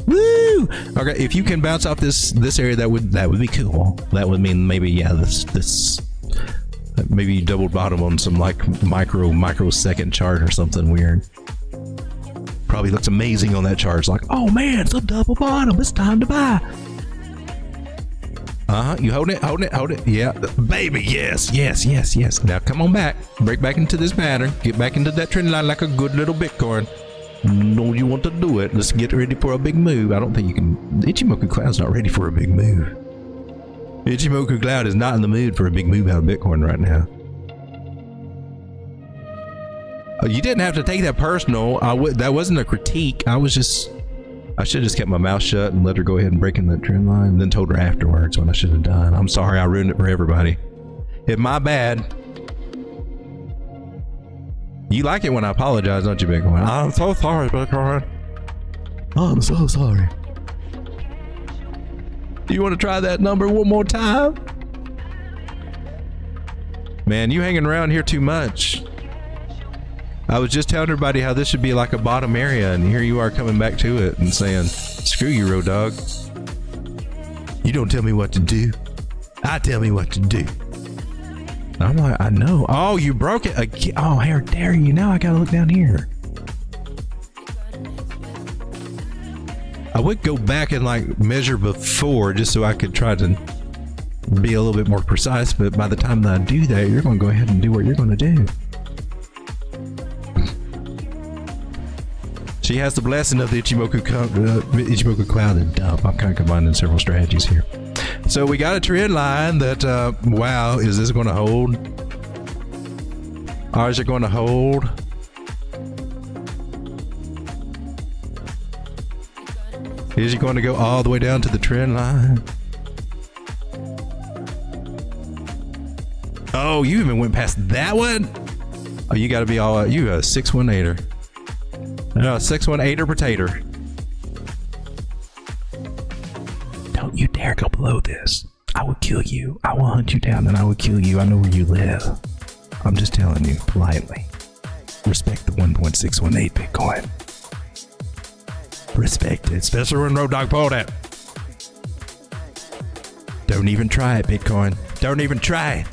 Woo! Okay, if you can bounce off this area, that would be cool. That would mean maybe, yeah, this maybe you double bottom on some like microsecond chart or something weird. Probably looks amazing on that chart. It's like, oh man, it's a double bottom. It's time to buy. You hold it. Yeah, baby, yes. Now come on back. Break back into this pattern. Get back into that trend line like a good little Bitcoin. No, you want to do it. Let's get ready for a big move. I don't think you can. Ichimoku Cloud's not ready for a big move. Ichimoku Cloud is not in the mood for a big move out of Bitcoin right now. You didn't have to take that personal. That wasn't a critique. I should have just kept my mouth shut and let her go ahead and break in that trend line and then told her afterwards what I should have done. I'm sorry, I ruined it for everybody. It's my bad. You like it when I apologize, don't you, Bitcoin? I'm so sorry, Bitcoin. I'm so sorry. Do you want to try that number one more time? Man, you hanging around here too much. I was just telling everybody how this should be like a bottom area, and here you are coming back to it and saying, screw you, road dog. You don't tell me what to do. I tell me what to do. I'm like, I know. Oh, you broke it again. Oh, how dare you. Now I gotta look down here. I would go back and like measure before just so I could try to be a little bit more precise, but by the time that I do that, you're going to go ahead and do what you're going to do. She has the blessing of the Ichimoku cloud and dump. I'm kind of combining several strategies here. So we got a trend line that, wow, is this going to hold? Or is it going to hold? Is it going to go all the way down to the trend line? Oh, you even went past that one? Oh, you got to be all, you a 618er. No, 618er potato. Don't you dare go below this. I will kill you. I will hunt you down and I will kill you. I know where you live. I'm just telling you politely. Respect the 1.618 Bitcoin. Respect it, especially when Road Dogg pulled it. Don't even try it, Bitcoin. Don't even try it.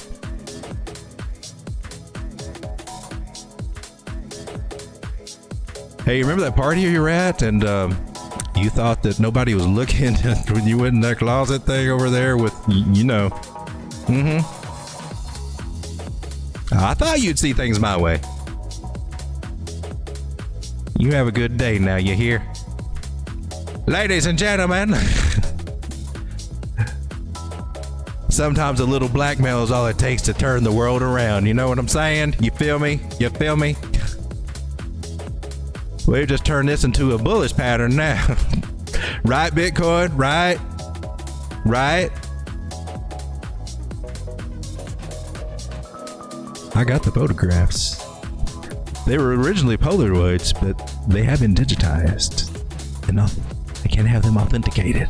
Hey, remember that party you were at and you thought that nobody was looking when you went in that closet thing over there with, you know. I thought you'd see things my way. You have a good day now, you hear? Ladies and gentlemen. Sometimes a little blackmail is all it takes to turn the world around. You know what I'm saying? You feel me? You feel me? We've just turned this into a bullish pattern now. Right, Bitcoin? Right? Right? I got the photographs. They were originally Polaroids, but they have been digitized. Enough. I can't have them authenticated.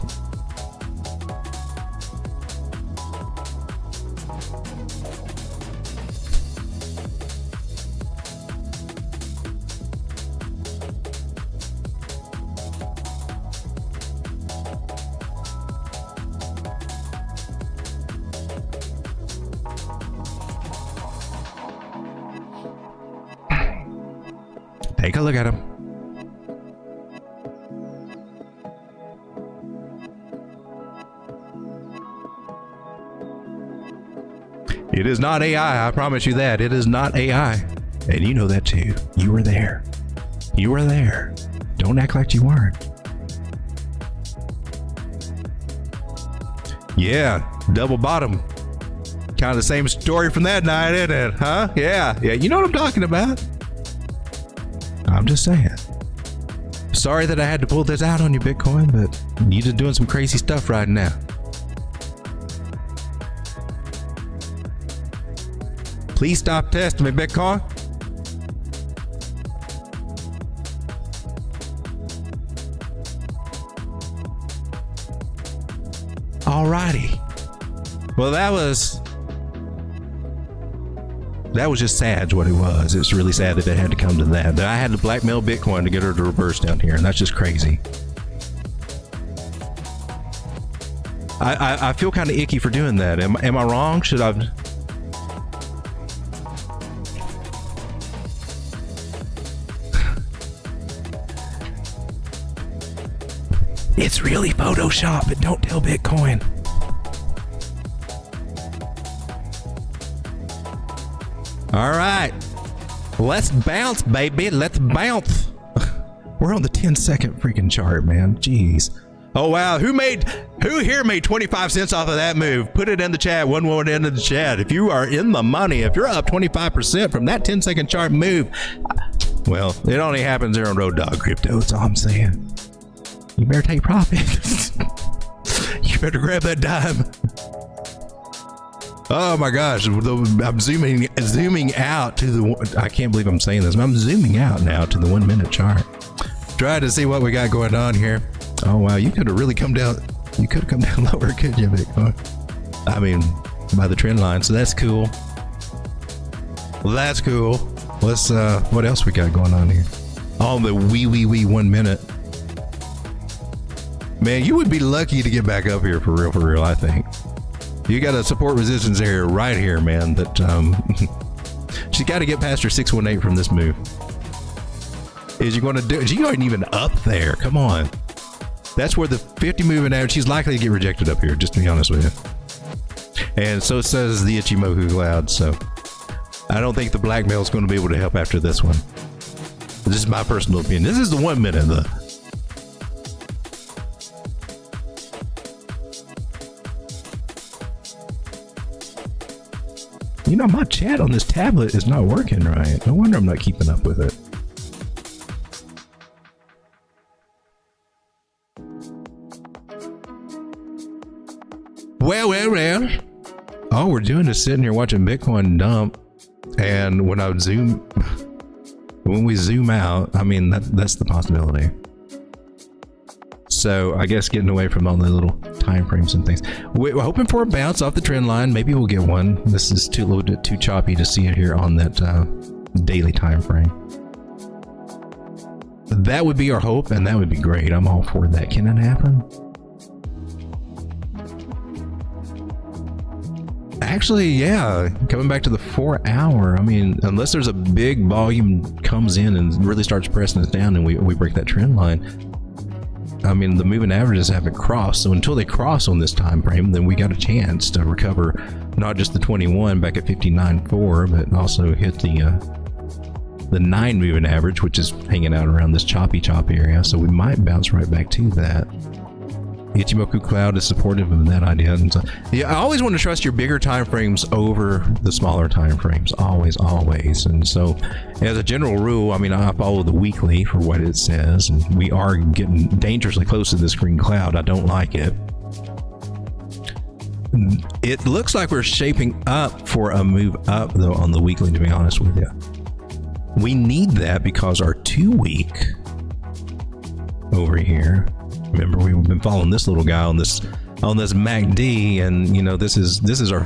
Take a look at them. It is not AI, I promise you that. It is not AI. And you know that too. You were there. You were there. Don't act like you weren't. Yeah, double bottom. Kind of the same story from that night, isn't it? Huh? Yeah, you know what I'm talking about. I'm just saying. Sorry that I had to pull this out on you, Bitcoin, but you're just doing some crazy stuff right now. Please stop testing me, Bitcoin. Alrighty. Well, that was just sad what it was. It's really sad that it had to come to that. That I had to blackmail Bitcoin to get her to reverse down here, and that's just crazy. I feel kind of icky for doing that. Am I wrong? Should I? It's really Photoshop, but don't tell Bitcoin. All right, let's bounce, baby. Let's bounce. We're on the 10-second freaking chart, man. Jeez. Oh wow, who here made 25 cents off of that move? Put it in the chat. One more into the chat. If you are in the money, if you're up 25% from that 10-second chart move, well, it only happens there on Road Dogg Crypto. That's all I'm saying. You better take profit. You better grab that dime. Oh my gosh, I'm zooming out to the, I can't believe I'm saying this, but I'm zooming out now to the 1 minute chart. Trying to see what we got going on here. Oh wow, you could have really come down, you could have come down lower, couldn't you, Bitcoin? I mean, by the trend line, so that's cool. Well, that's cool. Let's, what else we got going on here? Oh, the wee 1 minute. Man, you would be lucky to get back up here for real, I think. You got a support resistance area right here, man, that she's got to get past her 618 from this move. Is you going to do it? She aren't even up there. Come on. That's where the 50 moving average, she's likely to get rejected up here, just to be honest with you. And so says the Ichimoku cloud, so I don't think the blackmail is going to be able to help after this one. This is my personal opinion. This is the 1 minute. You know, my chat on this tablet is not working right. No wonder I'm not keeping up with it. Well. All we're doing is sitting here watching Bitcoin dump. And when we zoom out, I mean, that's the possibility. So I guess getting away from all the little time frames and things. We're hoping for a bounce off the trend line. Maybe we'll get one. This is a little bit too choppy to see it here on that daily time frame. That would be our hope, and that would be great. I'm all for that. Can it happen? Actually, yeah. Coming back to the 4 hour. I mean, unless there's a big volume comes in and really starts pressing us down and we break that trend line. I mean, the moving averages haven't crossed. So until they cross on this time frame, then we got a chance to recover not just the 21 back at 59.4, but also hit the 9 moving average, which is hanging out around this choppy area. So we might bounce right back to that. Ichimoku Cloud is supportive of that idea. And so, yeah, I always want to trust your bigger time frames over the smaller time frames. Always. And so, as a general rule, I mean, I follow the weekly for what it says, and we are getting dangerously close to this green cloud. I don't like it. It looks like we're shaping up for a move up, though, on the weekly, to be honest with you. We need that because our 2 week over here. Remember, we've been following this little guy on this MACD, and you know, this is our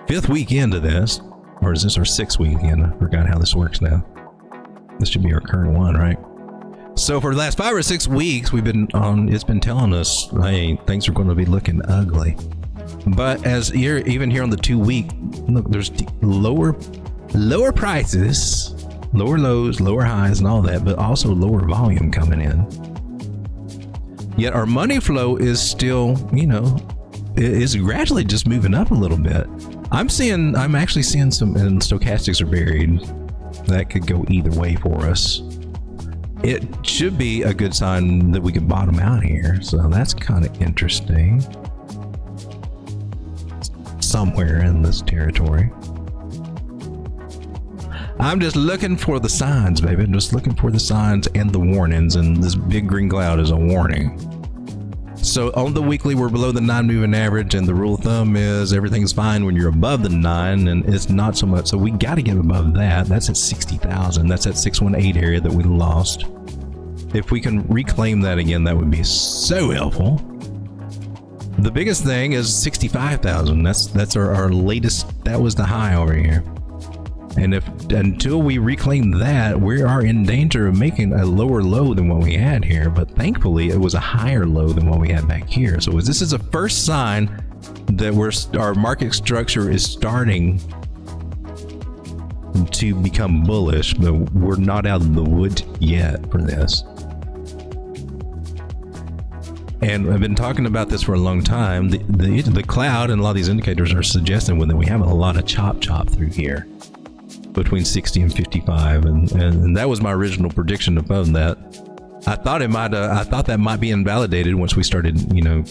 fifth weekend of this, or is this our 6th weekend? I forgot how this works now. This should be our current one, right? So for the last 5 or 6 weeks, we've been on. It's been telling us, hey, things are going to be looking ugly. But as here, even here on the 2 week, look, there's lower prices. Lower lows, lower highs, and all that, but also lower volume coming in. Yet our money flow is still, you know, is gradually just moving up a little bit. I'm actually seeing some, and stochastics are buried. That could go either way for us. It should be a good sign that we could bottom out here. So that's kind of interesting. Somewhere in this territory. I'm just looking for the signs, baby. I'm just looking for the signs and the warnings, and this big green cloud is a warning. So on the weekly, we're below the 9 moving average, and the rule of thumb is everything's fine when you're above the 9, and it's not so much. So we got to get above that. That's at 60,000. That's that 618 area that we lost. If we can reclaim that again, that would be so helpful. The biggest thing is 65,000. That's our latest. That was the high over here. And until we reclaim that, we are in danger of making a lower low than what we had here. But thankfully, it was a higher low than what we had back here. So this is a first sign that our market structure is starting to become bullish, but we're not out of the woods yet for this. And I've been talking about this for a long time. The cloud and a lot of these indicators are suggesting that we have a lot of chop through here. Between 60 and 55, and that was my original prediction above that. I thought that might be invalidated once we started, you know,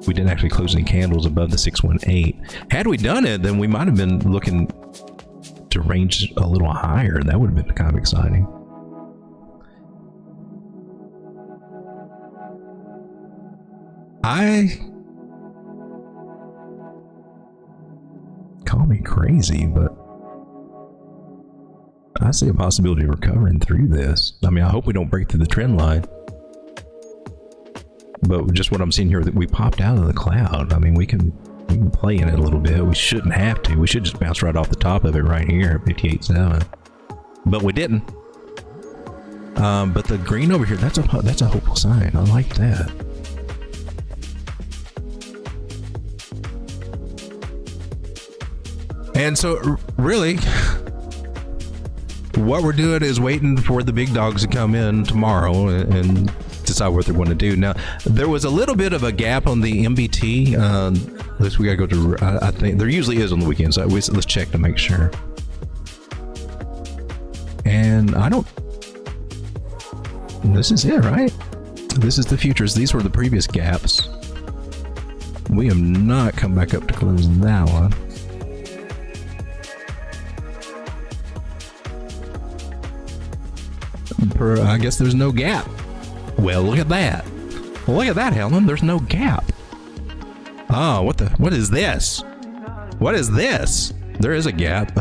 we didn't actually close any candles above the 618. Had we done it, then we might have been looking to range a little higher. That would have been kind of exciting. Call me crazy, but I see a possibility of recovering through this. I mean, I hope we don't break through the trend line. But just what I'm seeing here, that we popped out of the cloud. I mean, we can play in it a little bit. We shouldn't have to. We should just bounce right off the top of it right here at 58.7. But we didn't. But the green over here, that's a hopeful sign. I like that. And so, really, what we're doing is waiting for the big dogs to come in tomorrow and decide what they want to do. Now, there was a little bit of a gap on the MBT. At least we got to go to, I think there usually is on the weekends. So let's check to make sure. And I don't... This is it, right? This is the futures. These were the previous gaps. We have not come back up to close that one. I guess there's no gap. Well, look at that. Well, look at that, Helen. There's no gap. Oh, what is this? What is this? There is a gap.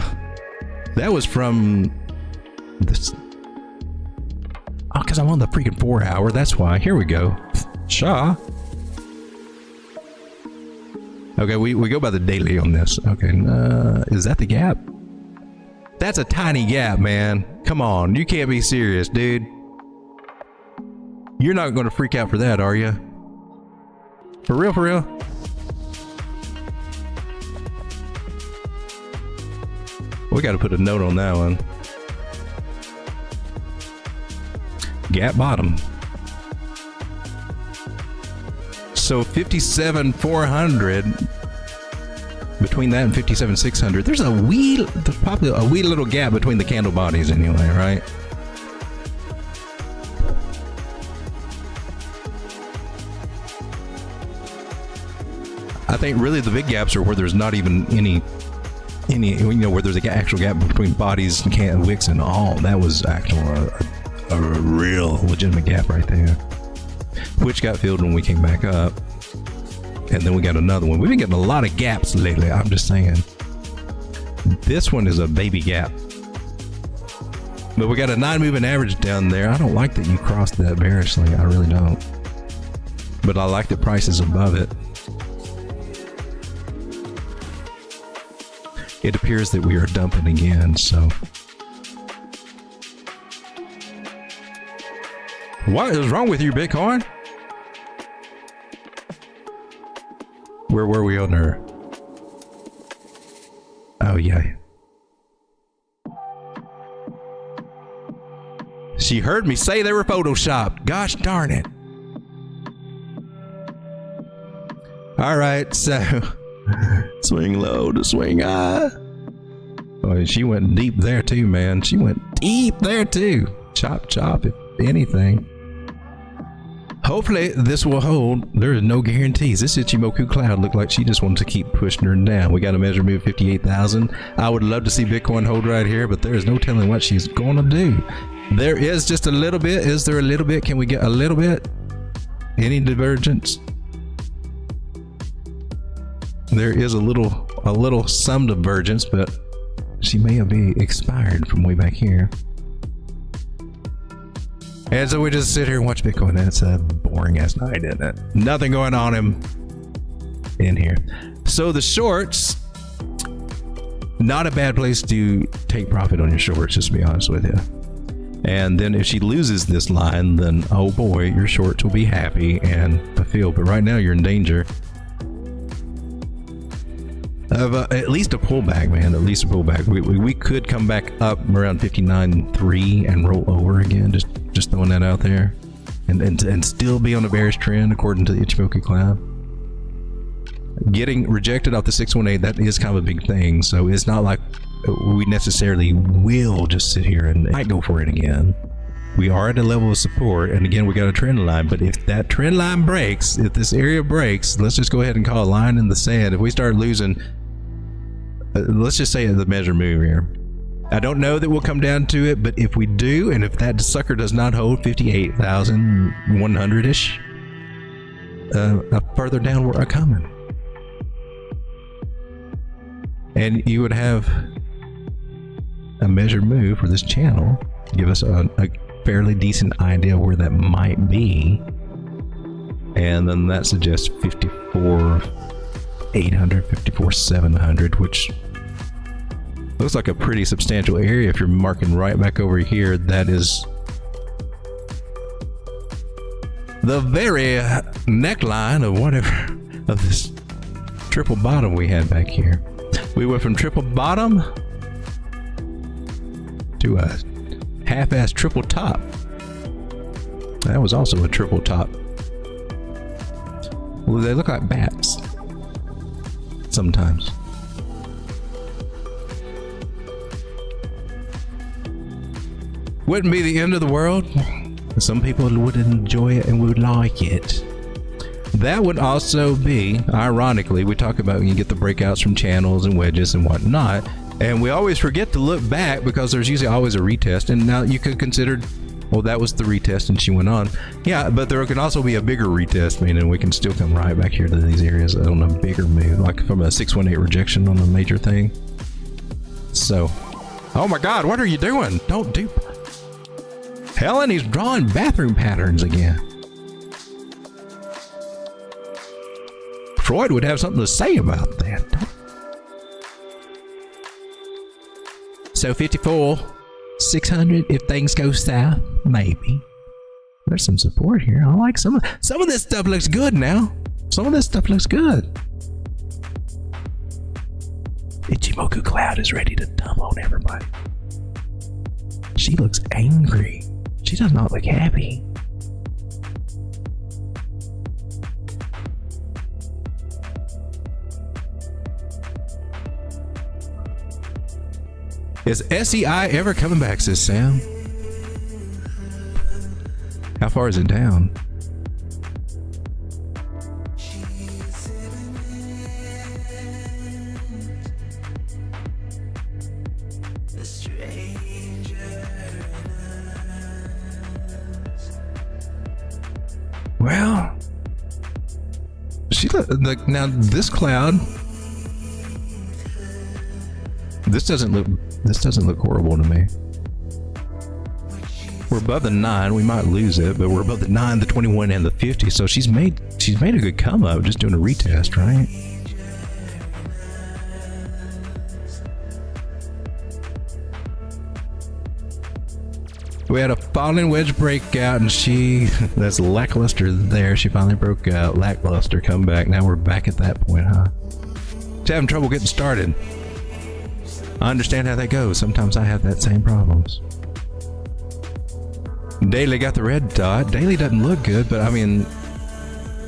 That was from this. Oh, because I'm on the freaking 4 hour. That's why. Here we go. Shaw. Okay, we go by the daily on this. Okay, is that the gap? That's a tiny gap, man. Come on, you can't be serious, dude. You're not going to freak out for that, are you? For real, for real? We got to put a note on that one. Gap bottom. So 57,400 between that and 57,600. There's probably a wee little gap between the candle bodies anyway, right? I think really the big gaps are where there's not even any, you know, where there's an actual gap between bodies and wicks and all. That was actual a real legitimate gap right there, which got filled when we came back up. And then we got another one. We've been getting a lot of gaps lately. I'm just saying. This one is a baby gap. But we got a 9 moving average down there. I don't like that you crossed that bearishly. I really don't. But I like the prices above it. It appears that we are dumping again, so. What is wrong with you, Bitcoin? Where were we on her? Oh, yeah. She heard me say they were photoshopped. Gosh darn it. All right, so swing low to swing high. Oh, she went deep there too, man. She went deep there too. Chop, chop, if anything. Hopefully this will hold. There is no guarantees. This Ichimoku cloud looked like she just wanted to keep pushing her down. We got a measure move 58,000. I would love to see Bitcoin hold right here, but there is no telling what she's going to do. There is just a little bit. Is there a little bit? Can we get a little bit? Any divergence? There is a little some divergence, but she may have been expired from way back here. And so we just sit here and watch Bitcoin. That's a boring ass night, isn't it? Nothing going on in here. So the shorts, not a bad place to take profit on your shorts, just to be honest with you. And then if she loses this line, then oh boy, your shorts will be happy and fulfilled. But right now you're in danger of at least a pullback, man. At least a pullback. We could come back up around 59.3 and roll over again. Just throwing that out there, and still be on a bearish trend according to the Ichimoku cloud. Getting rejected off the 618, that is kind of a big thing. So it's not like we necessarily will just sit here and might go for it again. We are at a level of support, and again we got a trend line. But if that trend line breaks, if this area breaks, let's just go ahead and call a line in the sand. If we start losing, let's just say the measure move here. I don't know that we'll come down to it, but if we do, and if that sucker does not hold 58,100-ish, a further downward are coming. And you would have a measured move for this channel, give us a fairly decent idea where that might be. And then that suggests 54,800, 54,700, which looks like a pretty substantial area. If you're marking right back over here, that is the very neckline of whatever of this triple bottom we had back here. We went from triple bottom to a half-ass triple top. That was also a triple top. Well, they look like bats sometimes. Wouldn't be the end of the world. Some people would enjoy it and would like it. That would also be, ironically, we talk about when you get the breakouts from channels and wedges and whatnot, and we always forget to look back because there's usually always a retest. And now you could consider, well, that was the retest and she went on. Yeah, but there can also be a bigger retest, meaning we can still come right back here to these areas on a bigger move, like from a 618 rejection on a major thing. So, oh my God, what are you doing? Don't do. Helen, he's drawing bathroom patterns again. Freud would have something to say about that. So 54, 600 if things go south, maybe. There's some support here. I like some of this stuff looks good now. Some of this stuff looks good. Ichimoku Cloud is ready to dump on everybody. She looks angry. She does not look happy. Is SEI ever coming back, says Sam? How far is it down? Well, she like now this cloud. This doesn't look horrible to me. We're above the 9. We might lose it, but we're above the 9, the 21, and the 50. So she's made a good come up just doing a retest, right? We had a falling wedge breakout, and that's lackluster there. She finally broke out. Lackluster comeback. Now we're back at that point, huh? She's having trouble getting started. I understand how that goes. Sometimes I have that same problems. Daily got the red dot. Daily doesn't look good, but I mean,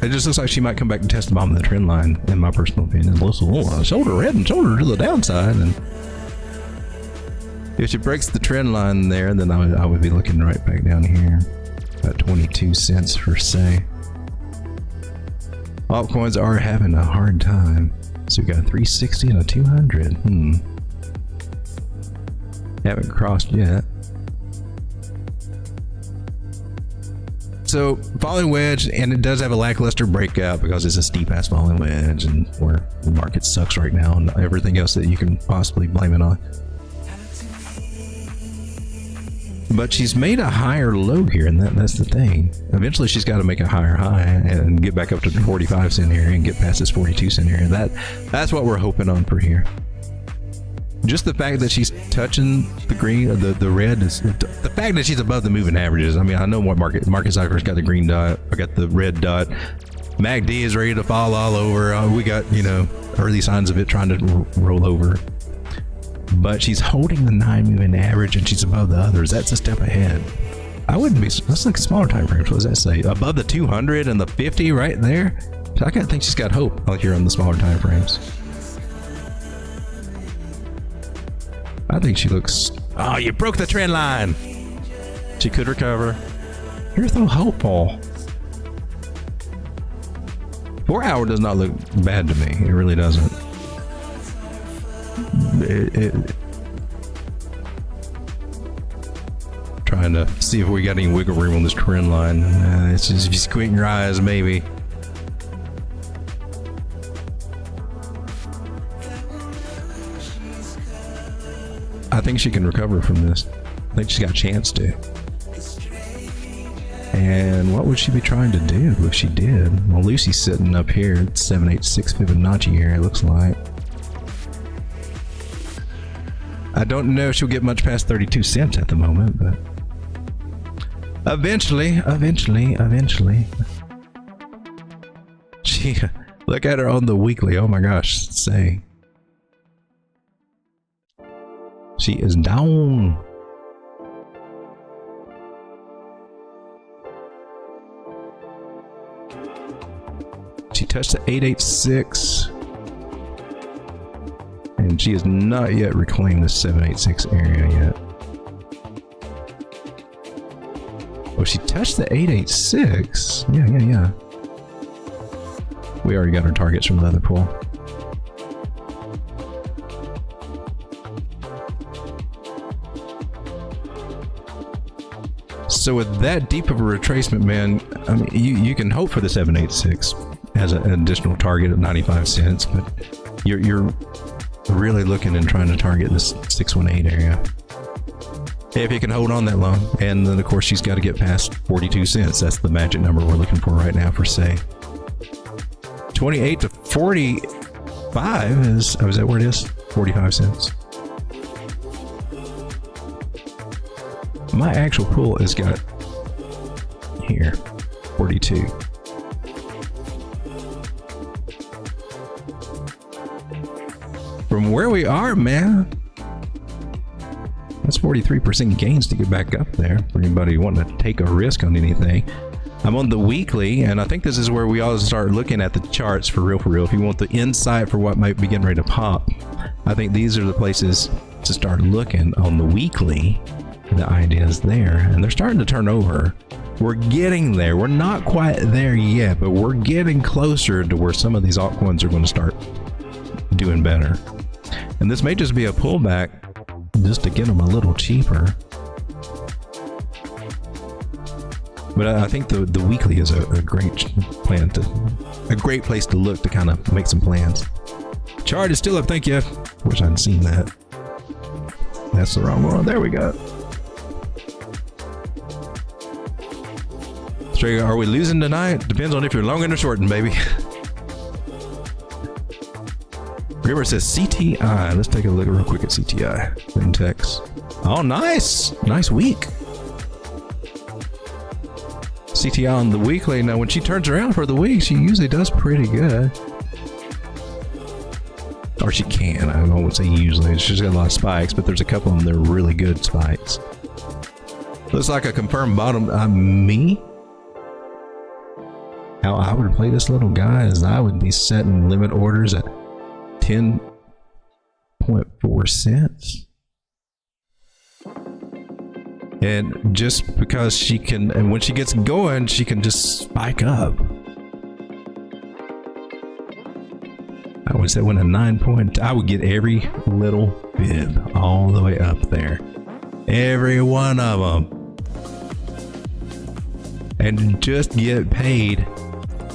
it just looks like she might come back and test the bottom of the trend line, in my personal opinion. Shoulder red and shoulder to the downside, and if she breaks the trend line there, then I would be looking right back down here. About 22 cents per se. Altcoins are having a hard time. So we got a 360 and a 200. Haven't crossed yet. So falling wedge, and it does have a lackluster breakout because it's a steep ass falling wedge, and where the market sucks right now, and everything else that you can possibly blame it on. But she's made a higher low here, and that's the thing. Eventually she's got to make a higher high and get back up to the 45 cent area and get past this 42 cent area. That's what we're hoping on for here. Just the fact that she's touching the green, the red, is the fact that she's above the moving averages. I mean, I know what market cycler's got the green dot. I got the red dot. MACD is ready to fall all over. We got, early signs of it trying to roll over. But she's holding the 9 moving average, and she's above the others. That's a step ahead. I wouldn't be. Let's look at smaller time frames. What does that say? Above the 200 and the 50 right there. So I kind of think she's got hope out here on the smaller time frames. I think she looks. Oh, you broke the trend line. She could recover. You're so hopeful. 4 hour does not look bad to me. It really doesn't. Trying to see if we got any wiggle room on this trend line. It's just if you squint your eyes, maybe. I think she can recover from this. I think she's got a chance to. And what would she be trying to do if she did? Well, Lucy's sitting up here at 786 Fibonacci area, it looks like. I don't know if she'll get much past 32 cents at the moment, but eventually. She, look at her on the weekly. Oh my gosh, say. She is down. She touched the 886. And she has not yet reclaimed the 786 area yet. Well, she touched the 886. Yeah. We already got our targets from the other pool. So with that deep of a retracement, man, I mean, you can hope for the 786 as an additional target at 95 cents, but you're really looking and trying to target this 618 area. If you can hold on that long. And then, of course, she's got to get past 42 cents. That's the magic number we're looking for right now for say. 28 to 45 is, oh, is that where it is? 45 cents. My actual pool has got here 42. From where we are, man, that's 43% gains to get back up there for anybody wanting to take a risk on anything. I'm on the weekly, and I think this is where we all start looking at the charts for real. If you want the insight for what might be getting ready to pop, I think these are the places to start looking on the weekly. The idea is there, and they're starting to turn over. We're getting there. We're not quite there yet, but we're getting closer to where some of these altcoins are going to start doing better. And this may just be a pullback just to get them a little cheaper. But I think the weekly is a great plan a great place to look to kind of make some plans. Chart is still up. Thank you. Wish I'd seen that. That's the wrong one. There we go. So are we losing tonight? Depends on if you're longing or shorting, baby. River says CTI. Let's take a look real quick at CTI. Fintechs. Oh, nice. Nice week. CTI on the weekly. Now, when she turns around for the week, she usually does pretty good. Or she can. I would say usually. She's got a lot of spikes, but there's a couple of them that are really good spikes. Looks like a confirmed bottom. Me? How I would play this little guy is I would be setting limit orders at 10.4 cents. And just because she can, and when she gets going, she can just spike up. I would say when a 9 point, I would get every little bib all the way up there. Every one of them. And just get paid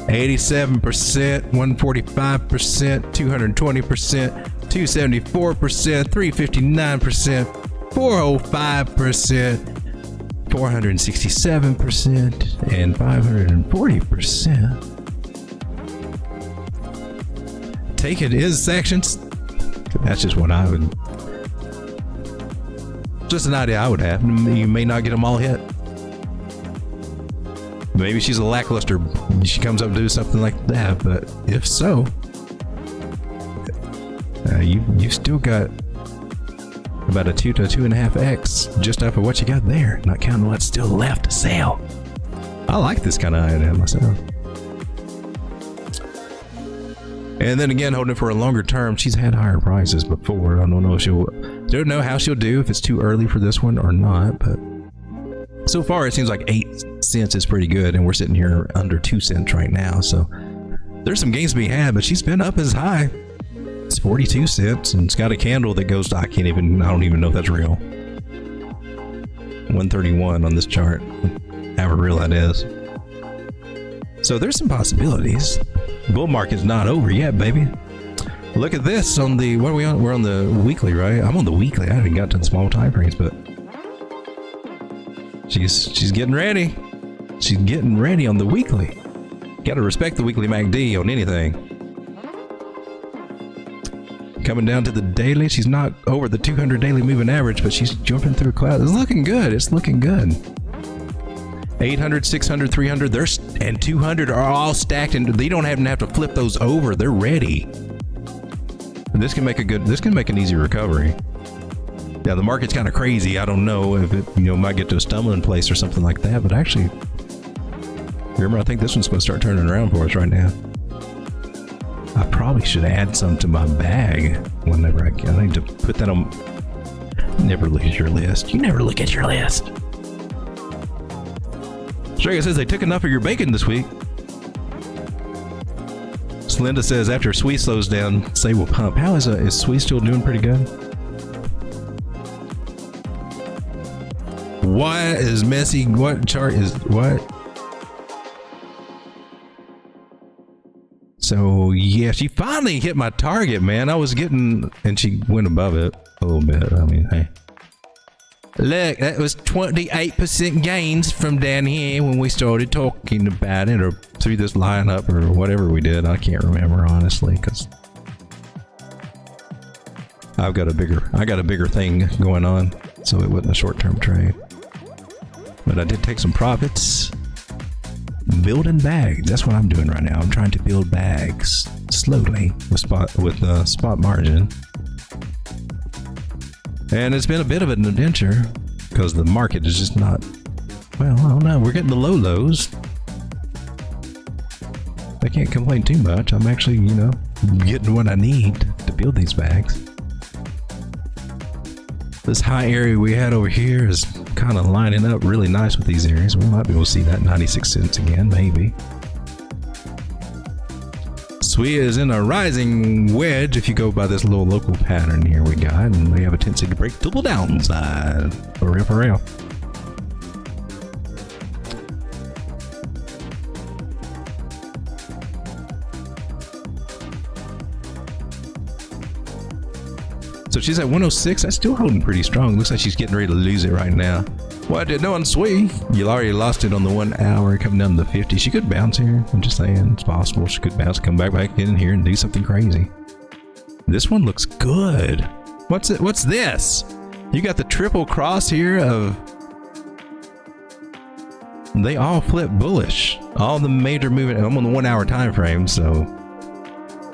87%, 145%, 220%, 274%, 359%, 405%, 467%, and 540%. Take it in sections. That's just what I would. Just an idea I would have. You may not get them all hit. Maybe she's a lackluster. She comes up to do something like that, but if so, you still got about a 2 to 2.5x just off of what you got there, not counting what's still left to sell. I like this kind of idea myself. And then again, holding it for a longer term, she's had higher prices before. I don't know if don't know how she'll do, if it's too early for this one or not, but so far it seems like 8 cents is pretty good, and we're sitting here under 2 cents right now. So there's some gains to be had, but she's been up as high. It's 42 cents, and it's got a candle that goes to, I don't even know if that's real. 131 on this chart. However real that is. So there's some possibilities. Bull market's not over yet, baby. Look at this on the, what are we on? We're on the weekly, right? I'm on the weekly. I haven't got to the small time frames, but she's getting ready. She's getting ready on the weekly. Gotta respect the weekly MACD on anything. Coming down to the daily, she's not over the 200 daily moving average, but she's jumping through a cloud. It's looking good. It's looking good. 800, 600, 300, and 200 are all stacked, and they don't even have to flip those over. They're ready. And this can make an easy recovery. Yeah, the market's kind of crazy. I don't know if it, might get to a stumbling place or something like that, but actually, remember, I think this one's supposed to start turning around for us right now. I probably should add some to my bag whenever I need to put that on. Never look at your list. You never look at your list. Strega says they took enough of your bacon this week. Linda says after Sui slows down, say will pump. How is Sui still doing pretty good? What is messy? What chart is what? So yeah, she finally hit my target, man. I was getting, and she went above it a little bit. I mean, hey. Look, that was 28% gains from down here when we started talking about it, or through this lineup, or whatever we did. I can't remember honestly, because I got a bigger thing going on, so it wasn't a short-term trade. But I did take some profits. Building bags. That's what I'm doing right now. I'm trying to build bags slowly with spot margin. And it's been a bit of an adventure because the market is just not, well, I don't know. We're getting the low lows. I can't complain too much. I'm actually, you know, getting what I need to build these bags. This high area we had over here is kind of lining up really nice with these areas. We might be able to see that 96 cents again, maybe. Sui is in a rising wedge if you go by this little local pattern here we got, and we have a tendency to break to the downside. For real, for real. So she's at 106. That's still holding pretty strong. Looks like she's getting ready to lose it right now. What you doing, Sui? You already lost it on the 1 hour, coming down to the 50. She could bounce here. I'm just saying, it's possible. She could bounce, come back in here and do something crazy. This one looks good. What's it? What's this? You got the triple cross here of... They all flip bullish. All the major movement. I'm on the 1 hour time frame, so...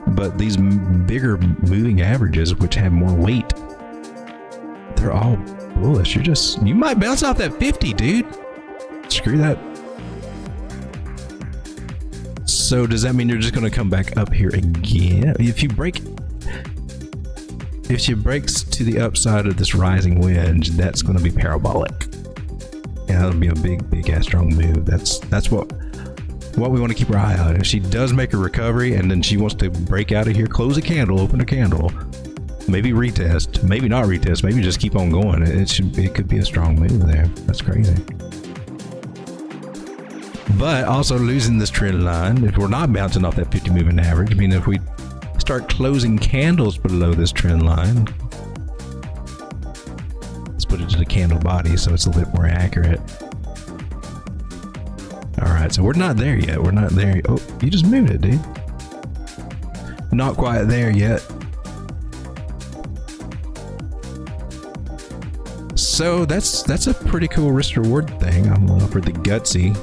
But these bigger moving averages, which have more weight, they're all bullish. You might bounce off that 50, dude. Screw that. So does that mean you're just going to come back up here again? If she breaks to the upside of this rising wedge, that's going to be parabolic. Yeah, that'll be a big ass strong move. That's what we want to keep our eye on. If she does make a recovery and then she wants to break out of here, close a candle, open a candle, maybe retest, maybe not retest, maybe just keep on going. It could be a strong move there. That's crazy. But also losing this trend line, if we're not bouncing off that 50 moving average, I mean, if we start closing candles below this trend line, let's put it to the candle body so it's a little bit more accurate. All right, so we're not there yet. We're not there. Oh, you just moved it, dude. Not quite there yet. So that's a pretty cool risk reward thing. I'm going for the gutsy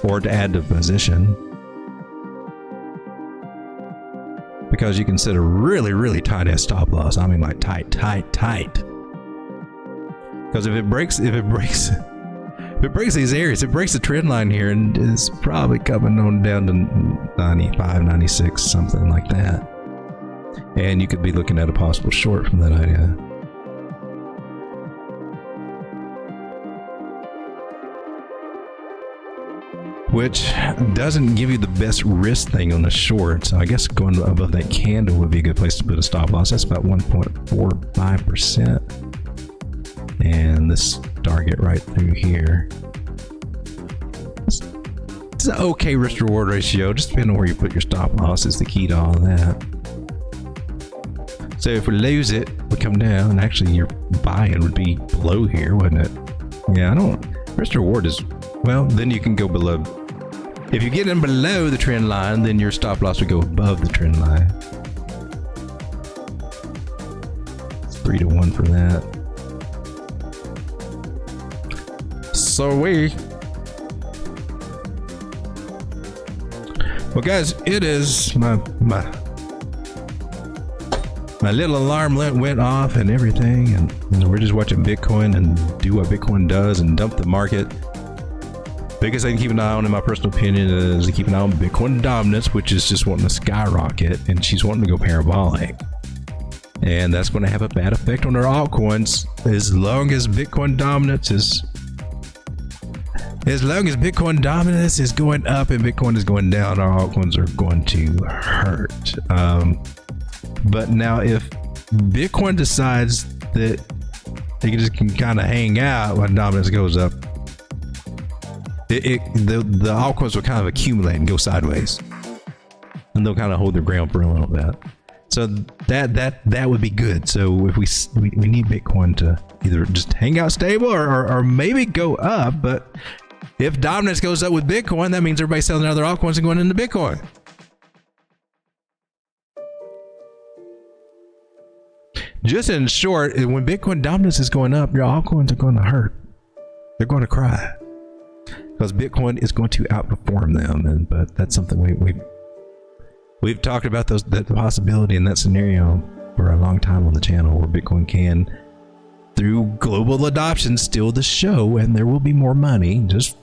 or to add to position, because you can set a really tight ass stop loss. I mean, like tight. Because if it breaks these areas, it breaks the trend line here, and it's probably coming on down to 95, 96, something like that. And you could be looking at a possible short from that idea. Which doesn't give you the best risk thing on the short. So I guess going above that candle would be a good place to put a stop loss. That's about 1.45%. And this target right through here. It's an okay risk reward ratio, just depending on where you put your stop loss is the key to all that. So if we lose it, we come down, and actually your buy-in would be below here, wouldn't it? Yeah, risk reward is, well, then you can go below. If you get in below the trend line, then your stop loss would go above the trend line. It's 3-1 for that. So well guys, it is my little alarm went off and everything, and we're just watching Bitcoin and do what Bitcoin does and dump the market. Biggest thing to keep an eye on, in my personal opinion, is to keep an eye on Bitcoin dominance, which is just wanting to skyrocket, and she's wanting to go parabolic. And that's going to have a bad effect on her altcoins as long as Bitcoin dominance is as long as Bitcoin dominance is going up and Bitcoin is going down, our altcoins are going to hurt. But now if Bitcoin decides that they can kind of hang out when dominance goes up, the altcoins will kind of accumulate and go sideways, and they'll kind of hold their ground for a little bit. So that would be good. So if we need Bitcoin to either just hang out stable or maybe go up. But if dominance goes up with Bitcoin, that means everybody's selling other altcoins and going into Bitcoin. Just in short, when Bitcoin dominance is going up, your altcoins are going to hurt. They're going to cry because Bitcoin is going to outperform them. But that's something we've talked about that possibility in that scenario for a long time on the channel, where Bitcoin can, through global adoption, steal the show, and there will be more money. Just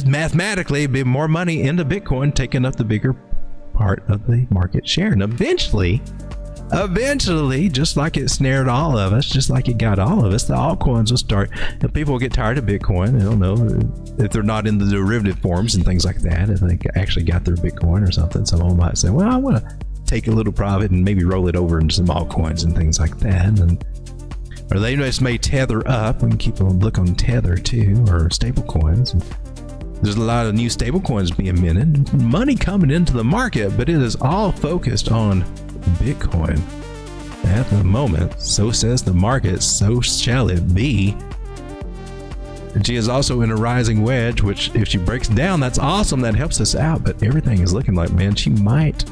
mathematically, be more money into Bitcoin, taking up the bigger part of the market share, and eventually, just like it snared all of us, just like it got all of us, the altcoins will start. And people will get tired of Bitcoin. I don't know if they're not in the derivative forms and things like that. If they actually got their Bitcoin or something, someone might say, "Well, I want to take a little profit and maybe roll it over into some altcoins and things like that." Or they just may tether up. We can keep a look on Tether too, or stable coins. There's a lot of new stable coins being minted, money coming into the market, but it is all focused on Bitcoin at the moment. So says the market, so shall it be. She is also in a rising wedge, which if she breaks down, that's awesome. That helps us out. But everything is looking like, man, she might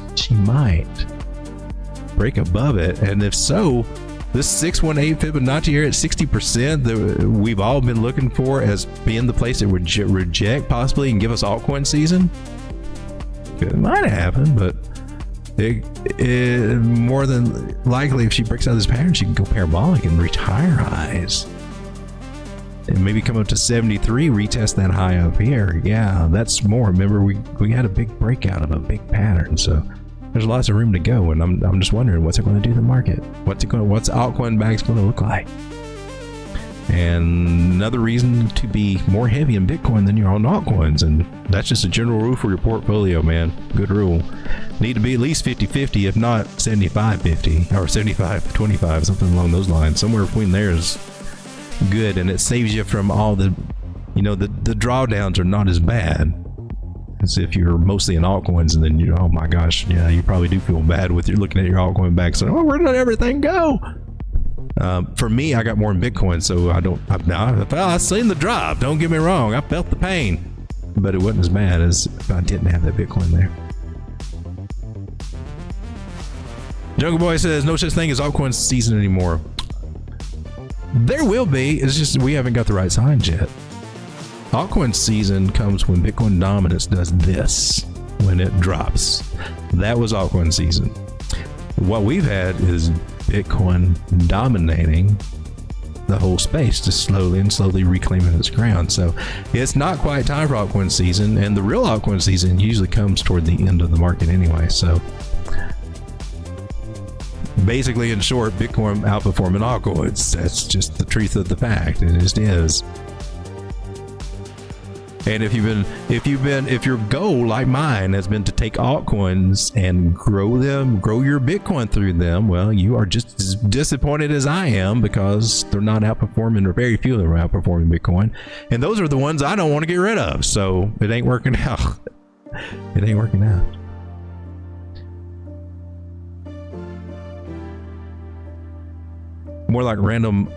break above it. And if so, this 618 Fibonacci here at 60% that we've all been looking for as being the place that would reject possibly and give us altcoin season, it might happen, but it more than likely, if she breaks out of this pattern, she can go parabolic and reach higher highs. And maybe come up to 73, retest that high up here. Yeah, that's more. Remember, we had a big breakout of a big pattern, so there's lots of room to go. And I'm just wondering, what's it going to do to the market? What's altcoin bags going to look like? And another reason to be more heavy in Bitcoin than your own altcoins, and that's just a general rule for your portfolio, man. Good rule. Need to be at least 50-50, if not 75-50 or 75-25, something along those lines. Somewhere between there is good, and it saves you from all the drawdowns are not as bad as if you're mostly in altcoins, and then oh my gosh, yeah, you probably do feel bad with you're looking at your altcoin back saying, oh, where did everything go? For me, I got more in Bitcoin, so I've seen the drop. Don't get me wrong, I felt the pain, but it wasn't as bad as if I didn't have that Bitcoin there. Jungle Boy says no such thing as altcoin season anymore. There will be. It's just we haven't got the right signs yet. Altcoin season comes when Bitcoin dominance does this, when it drops. That was altcoin season. What we've had is Bitcoin dominating the whole space, just slowly reclaiming its ground. So it's not quite time for altcoin season, and the real altcoin season usually comes toward the end of the market anyway. So basically, in short, Bitcoin outperforming altcoins. That's just the truth of the fact. It just is. And if your goal, like mine, has been to take altcoins and grow your Bitcoin through them, well, you are just as disappointed as I am because they're not outperforming, or very few of them are outperforming Bitcoin. And those are the ones I don't want to get rid of. So it ain't working out. It ain't working out. More like random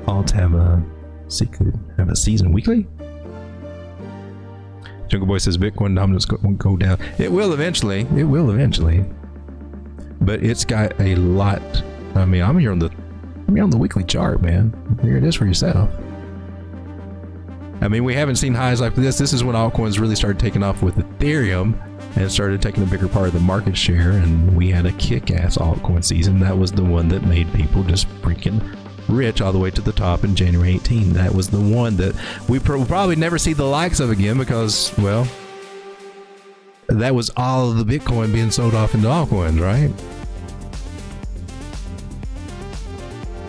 alts have a season weekly. Jungle Boy says Bitcoin dominance won't go down. It will eventually. But it's got a lot. I mean, I'm here on the weekly chart, man. Here it is for yourself. I mean, we haven't seen highs like this. This is when altcoins really started taking off with Ethereum and started taking a bigger part of the market share, and we had a kick-ass altcoin season. That was the one that made people just freaking rich all the way to the top in January 18. That was the one that we probably never see the likes of again because, well, that was all of the Bitcoin being sold off into altcoins, right?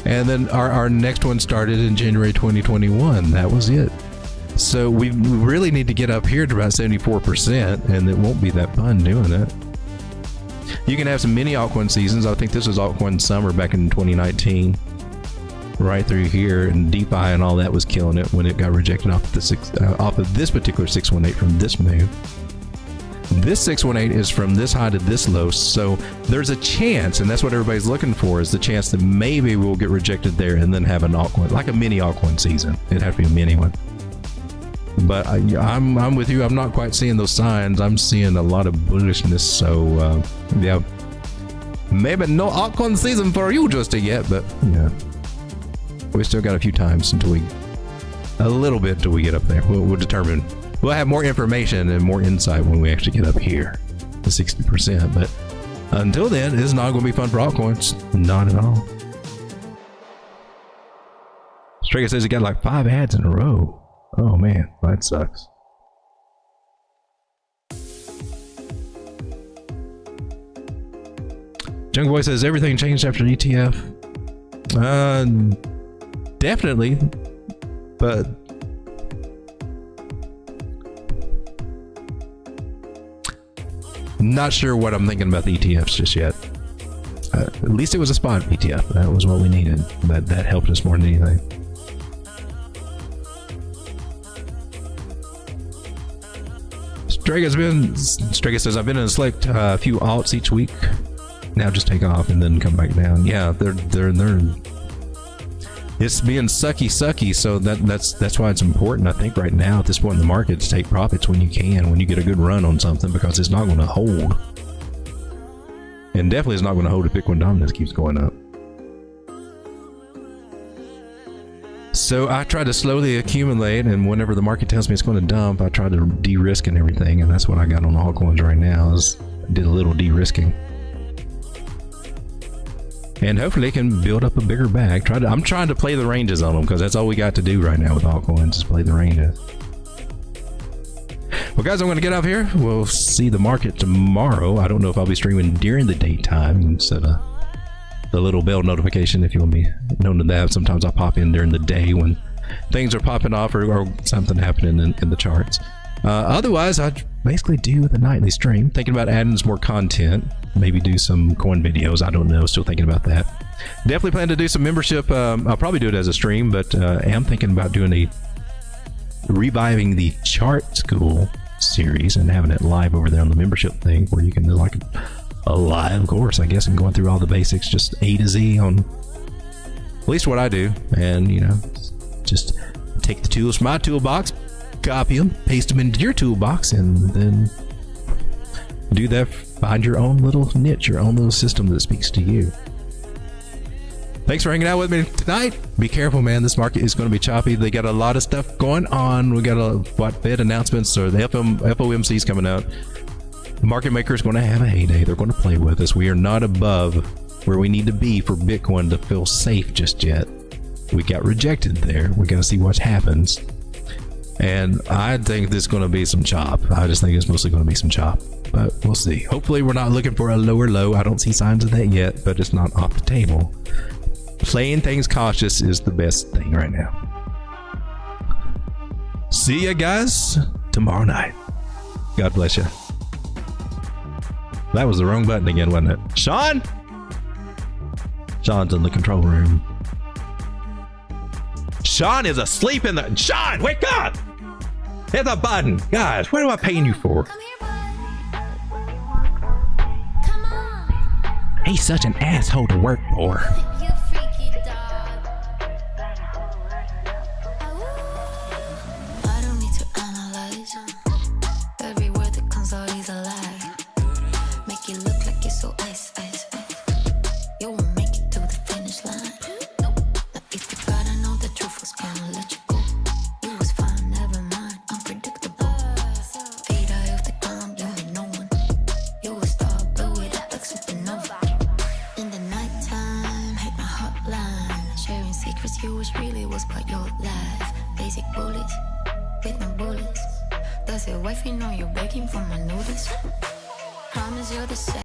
And then our next one started in January 2021. That was it. So we really need to get up here to about 74%, and it won't be that fun doing it. You can have some mini altcoin seasons. I think this was altcoin summer back in 2019. Right through here, and DeFi and all that was killing it when it got rejected off of this particular 618 from this move. This 618 is from this high to this low, so there's a chance, and that's what everybody's looking for, is the chance that maybe we'll get rejected there and then have an altcoin, like a mini altcoin season. It'd have to be a mini one. But I'm with you. I'm not quite seeing those signs. I'm seeing a lot of bullishness. So yeah, maybe no altcoin season for you just yet, but yeah, we still got a few times until we get up there. We'll determine. We'll have more information and more insight when we actually get up here to 60%. But until then, it's not going to be fun for altcoins. Not at all. Strega says he got like 5 ads in a row. Oh man, that sucks. Jungle Boy says everything changed after ETF. Definitely, but not sure what I'm thinking about the ETFs just yet. At least it was a spot ETF. That was what we needed. That helped us more than anything. Strega says, I've been in a select few alts each week. Now just take off and then come back down. Yeah, they're it's being sucky, so that's why it's important, I think, right now at this point in the market, to take profits when you can, when you get a good run on something, because it's not going to hold. And definitely it's not going to hold if Bitcoin dominance keeps going up. So I try to slowly accumulate, and whenever the market tells me it's going to dump, I try to de-risk and everything, and that's what I got on altcoins right now. Is I did a little de-risking, and hopefully it can build up a bigger bag. I'm trying to play the ranges on them, because that's all we got to do right now with altcoins, is play the ranges. Well, guys, I'm going to get off here. We'll see the market tomorrow. I don't know if I'll be streaming during the daytime instead of the little bell notification, if you want to be known to that. Sometimes I'll pop in during the day when things are popping off or something happening in the charts. Otherwise, I basically do the nightly stream. Thinking about adding some more content, maybe do some coin videos. I don't know, still thinking about that. Definitely plan to do some membership. I'll probably do it as a stream, but I am thinking about doing reviving the chart school series and having it live over there on the membership thing, where you can do like a live course, I guess, and going through all the basics, just A to Z on at least what I do, and just take the tools from my toolbox, copy them, paste them into your toolbox, and then do that. Find your own little niche, your own little system that speaks to you. Thanks for hanging out with me tonight. Be careful, man. This market is going to be choppy. They got a lot of stuff going on. We got Fed announcements, or the FOMC's coming out. The market maker is going to have a heyday. They're going to play with us. We are not above where we need to be for Bitcoin to feel safe just yet. We got rejected there. We got to see what happens. And I think there's going to be some chop. I just think it's mostly going to be some chop, but we'll see. Hopefully we're not looking for a lower low. I don't see signs of that yet, but it's not off the table. Playing things cautious is the best thing right now. See ya, guys, tomorrow night. God bless you. That was the wrong button again, wasn't it? Sean? Sean's in the control room. Sean is asleep in the... Sean, wake up! Hit the button. Guys, what am I paying you for? Come here, bud. Come on. He's such an asshole to work for. You freaky dog. I don't need to analyze. Every word that comes out is a lie. Make it look like it's so ice. You won't make it to the finish line. Now if you gotta know the truth was gonna let you go. You was fine, never mind, unpredictable. Feet eye off the ground, you ain't no one. You a star, blow it up like supernova. In the nighttime, hit my hotline. Sharing secrets, you wish really was part your life. Basic bullets, with no bullets. Does your wifey know you're begging for my notice? Promise you're the same.